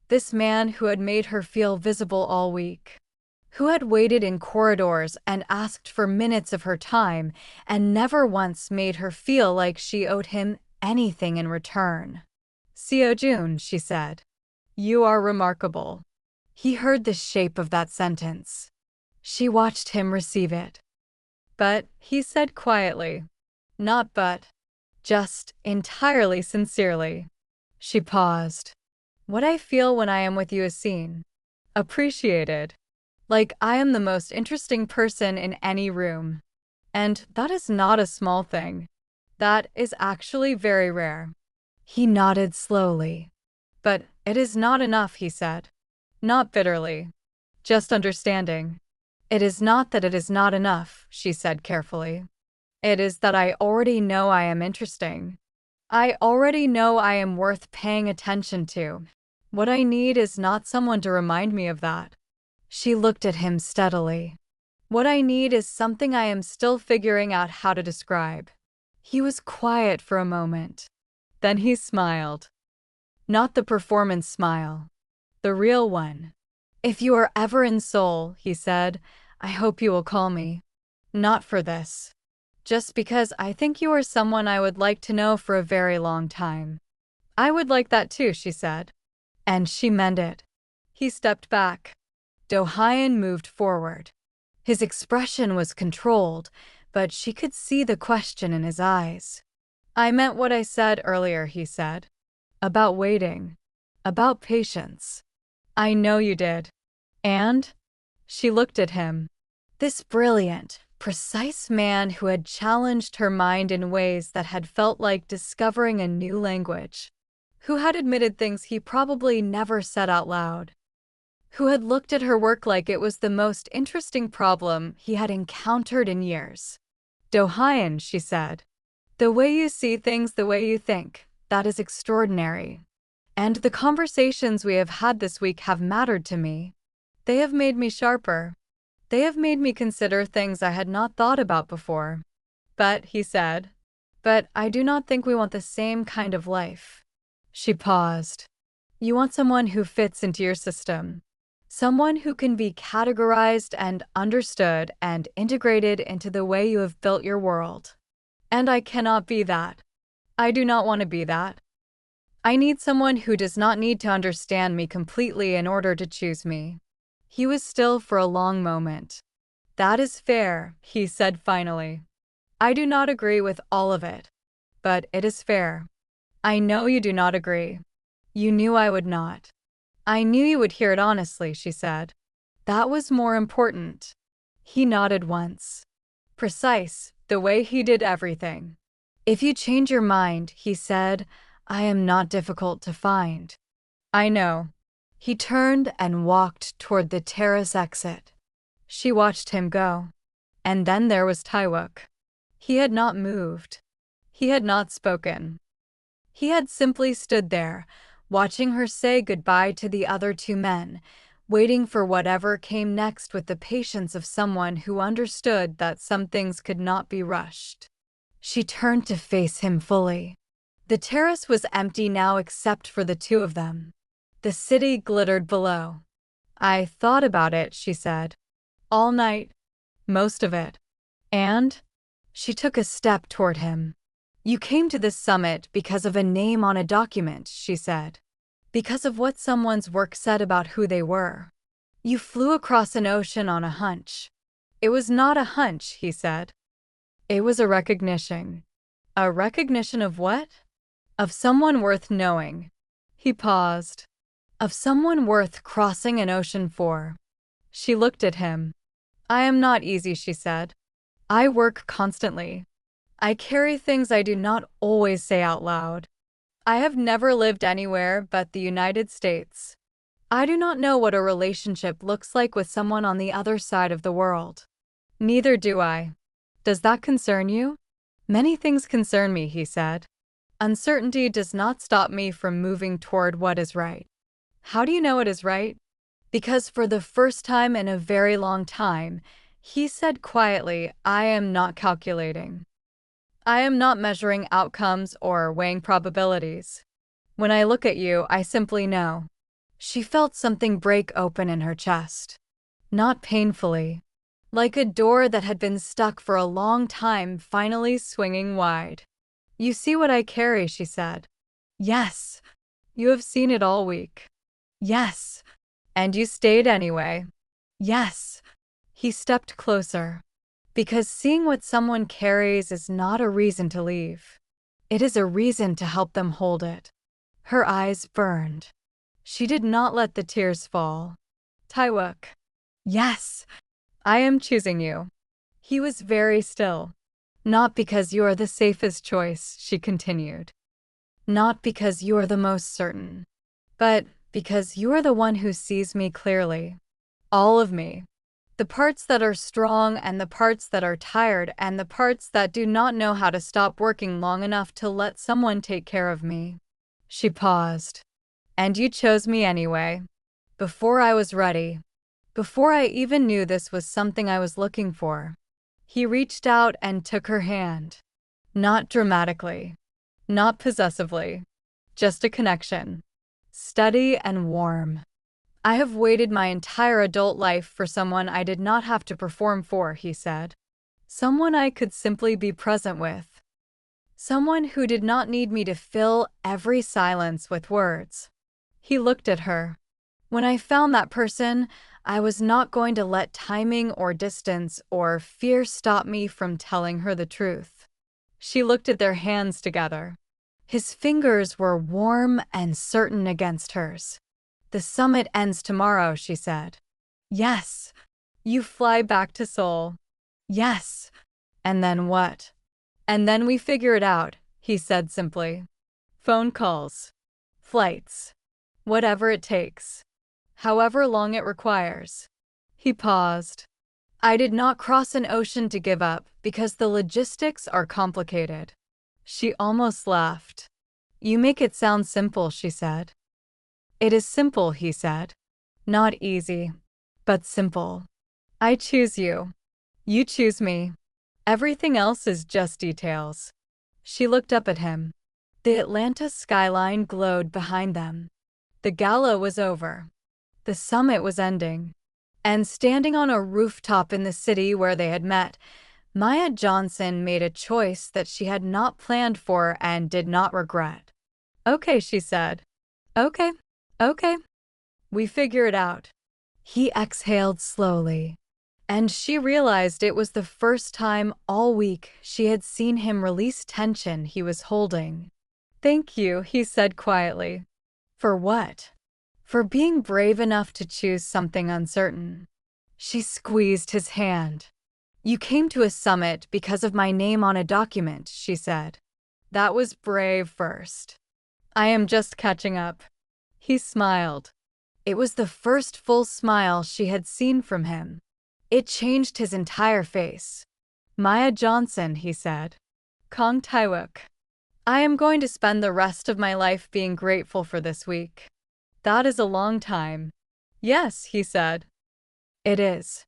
This man who had made her feel visible all week. Who had waited in corridors and asked for minutes of her time and never once made her feel like she owed him anything in return. "Seojun," she said. "You are remarkable." He heard the shape of that sentence. She watched him receive it. "But," he said quietly. "Not but. Just entirely sincerely." She paused. "What I feel when I am with you is seen. Appreciated. Like I am the most interesting person in any room. And that is not a small thing. That is actually very rare." He nodded slowly. "But it is not enough," he said. Not bitterly. Just understanding. "It is not that it is not enough," she said carefully. "It is that I already know I am interesting. I already know I am worth paying attention to. What I need is not someone to remind me of that." She looked at him steadily. "What I need is something I am still figuring out how to describe." He was quiet for a moment. Then he smiled. Not the performance smile. The real one. If you are ever in Seoul, he said, I hope you will call me. Not for this. Just because I think you are someone I would like to know for a very long time. I would like that too, she said. And she meant it. He stepped back. Do-hyun moved forward. His expression was controlled, but she could see the question in his eyes. I meant what I said earlier, he said. About waiting. About patience. I know you did. And? She looked at him. This brilliant, precise man who had challenged her mind in ways that had felt like discovering a new language. Who had admitted things he probably never said out loud. Who had looked at her work like it was the most interesting problem he had encountered in years. Do-hyun, she said. The way you see things, the way you think, that is extraordinary. And the conversations we have had this week have mattered to me. They have made me sharper. They have made me consider things I had not thought about before. But, he said, but I do not think we want the same kind of life. She paused. You want someone who fits into your system. Someone who can be categorized and understood and integrated into the way you have built your world. And I cannot be that. I do not want to be that. I need someone who does not need to understand me completely in order to choose me. He was still for a long moment. That is fair, he said finally. I do not agree with all of it. But it is fair. I know you do not agree. You knew I would not. I knew you would hear it honestly, she said. That was more important. He nodded once. Precise, the way he did everything. If you change your mind, he said, I am not difficult to find. I know. He turned and walked toward the terrace exit. She watched him go. And then there was Taewook. He had not moved. He had not spoken. He had simply stood there, watching her say goodbye to the other two men, waiting for whatever came next with the patience of someone who understood that some things could not be rushed. She turned to face him fully. The terrace was empty now except for the two of them. The city glittered below. I thought about it, she said. All night. Most of it. And? She took a step toward him. You came to this summit because of a name on a document, she said. Because of what someone's work said about who they were. You flew across an ocean on a hunch. It was not a hunch, he said. It was a recognition. A recognition of what? Of someone worth knowing. He paused. Of someone worth crossing an ocean for. She looked at him. I am not easy, she said. I work constantly. I carry things I do not always say out loud. I have never lived anywhere but the United States. I do not know what a relationship looks like with someone on the other side of the world. Neither do I. Does that concern you? Many things concern me, he said. Uncertainty does not stop me from moving toward what is right. How do you know it is right? Because for the first time in a very long time, he said quietly, I am not calculating. I am not measuring outcomes or weighing probabilities. When I look at you, I simply know. She felt something break open in her chest. Not painfully. Like a door that had been stuck for a long time finally swinging wide. You see what I carry, she said. Yes. You have seen it all week. Yes. And you stayed anyway. Yes. He stepped closer. Because seeing what someone carries is not a reason to leave. It is a reason to help them hold it. Her eyes burned. She did not let the tears fall. Taewook. Yes. I am choosing you. He was very still. Not because you are the safest choice, she continued. Not because you are the most certain. But because you are the one who sees me clearly. All of me. The parts that are strong and the parts that are tired and the parts that do not know how to stop working long enough to let someone take care of me. She paused. And you chose me anyway. Before I was ready. Before I even knew this was something I was looking for. He reached out and took her hand. Not dramatically. Not possessively. Just a connection. Steady and warm. I have waited my entire adult life for someone I did not have to perform for, he said. Someone I could simply be present with. Someone who did not need me to fill every silence with words. He looked at her. When I found that person, I was not going to let timing or distance or fear stop me from telling her the truth. She looked at their hands together. His fingers were warm and certain against hers. The summit ends tomorrow, she said. Yes. You fly back to Seoul. Yes. And then what? And then we figure it out, he said simply. Phone calls. Flights. Whatever it takes. However long it requires. He paused. I did not cross an ocean to give up because the logistics are complicated. She almost laughed. You make it sound simple, she said. It is simple, he said. Not easy, but simple. I choose you. You choose me. Everything else is just details. She looked up at him. The Atlanta skyline glowed behind them. The gala was over. The summit was ending. And standing on a rooftop in the city where they had met, Maya Johnson made a choice that she had not planned for and did not regret. Okay, she said. Okay. We figure it out. He exhaled slowly. And she realized it was the first time all week she had seen him release tension he was holding. Thank you, he said quietly. For what? For being brave enough to choose something uncertain. She squeezed his hand. You came to a summit because of my name on a document, she said. That was brave first. I am just catching up. He smiled. It was the first full smile she had seen from him. It changed his entire face. Maya Johnson, he said. Kong Taewook. I am going to spend the rest of my life being grateful for this week. That is a long time. Yes, he said. It is.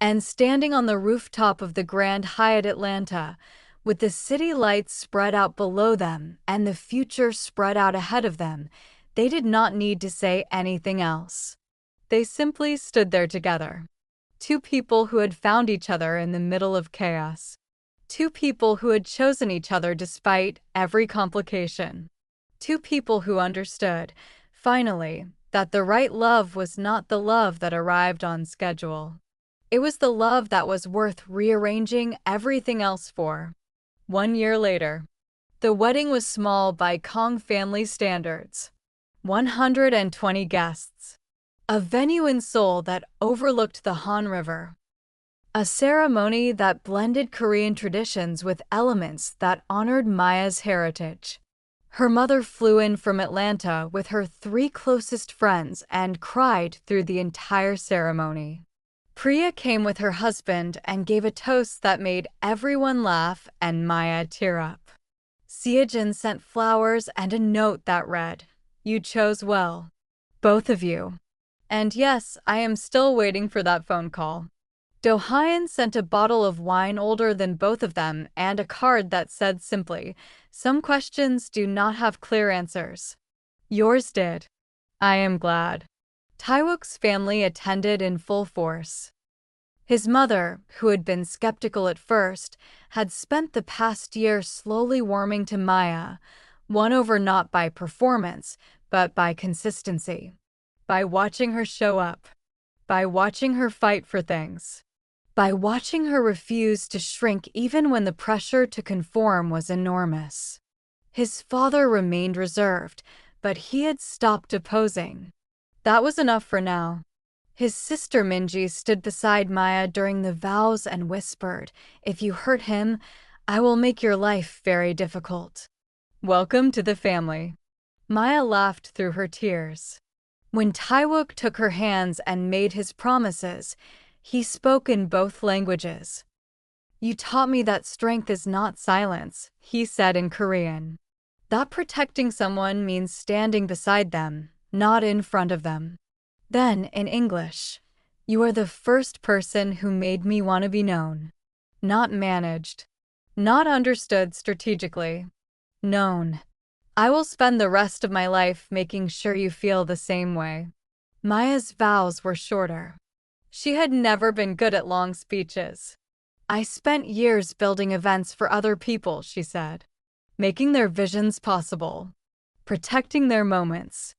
And standing on the rooftop of the Grand Hyatt Atlanta, with the city lights spread out below them and the future spread out ahead of them, they did not need to say anything else. They simply stood there together. Two people who had found each other in the middle of chaos. Two people who had chosen each other despite every complication. Two people who understood, finally, that the right love was not the love that arrived on schedule. It was the love that was worth rearranging everything else for. 1 year later. The wedding was small by Kong family standards. 120 guests. A venue in Seoul that overlooked the Han River. A ceremony that blended Korean traditions with elements that honored Maya's heritage. Her mother flew in from Atlanta with her 3 closest friends and cried through the entire ceremony. Priya came with her husband and gave a toast that made everyone laugh and Maya tear up. Seojin sent flowers and a note that read, You chose well. Both of you. And yes, I am still waiting for that phone call. Do-hyun sent a bottle of wine older than both of them and a card that said simply, Some questions do not have clear answers. Yours did. I am glad. Taewook's family attended in full force. His mother, who had been skeptical at first, had spent the past year slowly warming to Maya, won over not by performance, but by consistency. By watching her show up. By watching her fight for things. By watching her refuse to shrink even when the pressure to conform was enormous. His father remained reserved, but he had stopped opposing. That was enough for now. His sister Minji stood beside Maya during the vows and whispered, If you hurt him, I will make your life very difficult. Welcome to the family. Maya laughed through her tears. When Taewook took her hands and made his promises, he spoke in both languages. You taught me that strength is not silence, he said in Korean. That protecting someone means standing beside them, not in front of them. Then, in English, you are the first person who made me want to be known. Not managed. Not understood strategically. Known. I will spend the rest of my life making sure you feel the same way. Maya's vows were shorter. She had never been good at long speeches. I spent years building events for other people, she said, making their visions possible, protecting their moments.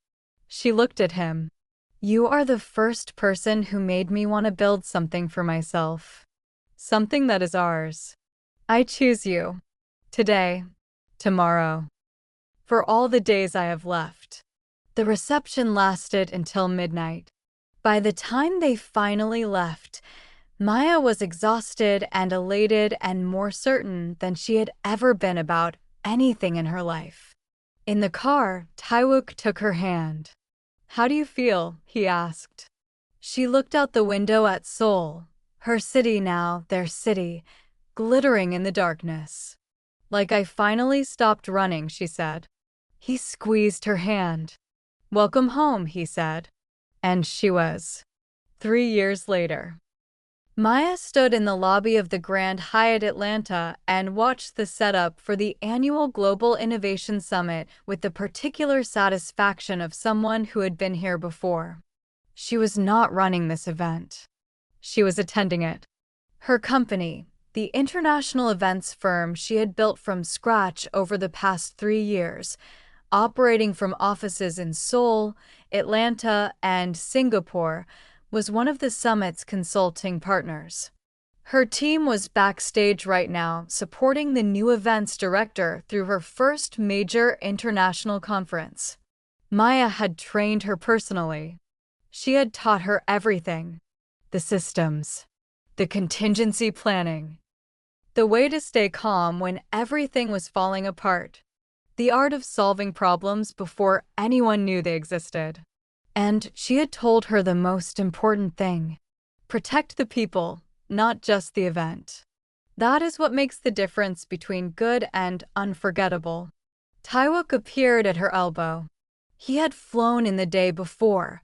She looked at him. You are the first person who made me want to build something for myself. Something that is ours. I choose you. Today. Tomorrow. For all the days I have left. The reception lasted until midnight. By the time they finally left, Maya was exhausted and elated and more certain than she had ever been about anything in her life. In the car, Taewook took her hand. How do you feel? He asked. She looked out the window at Seoul, her city now, their city, glittering in the darkness. Like I finally stopped running, she said. He squeezed her hand. Welcome home, he said. And she was. 3 years later. Maya stood in the lobby of the Grand Hyatt Atlanta and watched the setup for the annual Global Innovation Summit with the particular satisfaction of someone who had been here before. She was not running this event. She was attending it. Her company, the international events firm she had built from scratch over the past 3 years, operating from offices in Seoul, Atlanta, and Singapore, was one of the summit's consulting partners. Her team was backstage right now, supporting the new events director through her first major international conference. Maya had trained her personally. She had taught her everything. The systems. The contingency planning. The way to stay calm when everything was falling apart. The art of solving problems before anyone knew they existed. And she had told her the most important thing. Protect the people, not just the event. That is what makes the difference between good and unforgettable. Taewook appeared at her elbow. He had flown in the day before,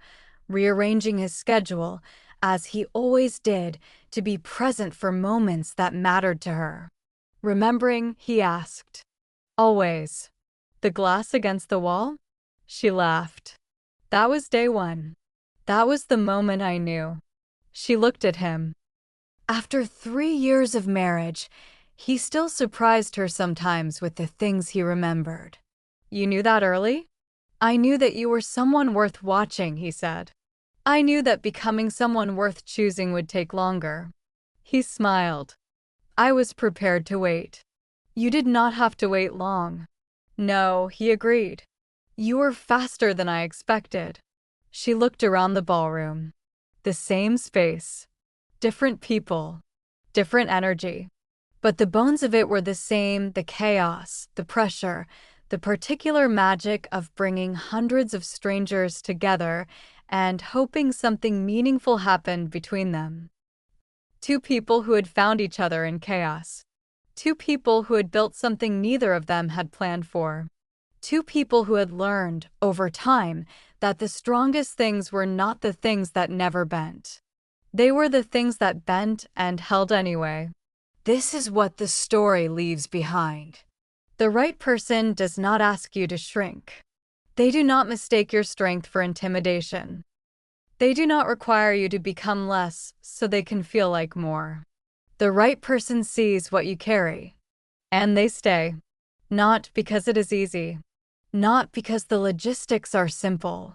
rearranging his schedule, as he always did, to be present for moments that mattered to her. Remembering, he asked. Always. The glass against the wall? She laughed. That was day one. That was the moment I knew. She looked at him. After 3 years of marriage, he still surprised her sometimes with the things he remembered. You knew that early? I knew that you were someone worth watching, he said. I knew that becoming someone worth choosing would take longer. He smiled. I was prepared to wait. You did not have to wait long. No, he agreed. You were faster than I expected. She looked around the ballroom. The same space. Different people. Different energy. But the bones of it were the same, the chaos, the pressure, the particular magic of bringing hundreds of strangers together and hoping something meaningful happened between them. 2 people who had found each other in chaos. 2 people who had built something neither of them had planned for. 2 people who had learned, over time, that the strongest things were not the things that never bent. They were the things that bent and held anyway. This is what the story leaves behind. The right person does not ask you to shrink. They do not mistake your strength for intimidation. They do not require you to become less so they can feel like more. The right person sees what you carry. And they stay. Not because it is easy. Not because the logistics are simple.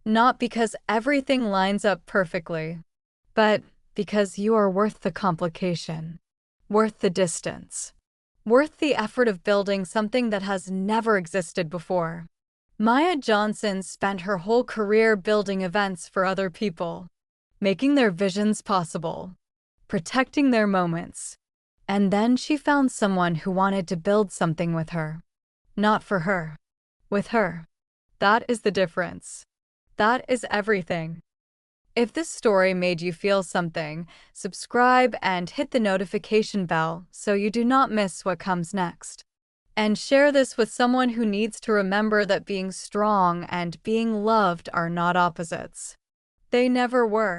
Not because everything lines up perfectly. But because you are worth the complication. Worth the distance. Worth the effort of building something that has never existed before. Maya Johnson spent her whole career building events for other people. Making their visions possible. Protecting their moments. And then she found someone who wanted to build something with her. Not for her. With her. That is the difference. That is everything. If this story made you feel something, subscribe and hit the notification bell so you do not miss what comes next. And share this with someone who needs to remember that being strong and being loved are not opposites. They never were.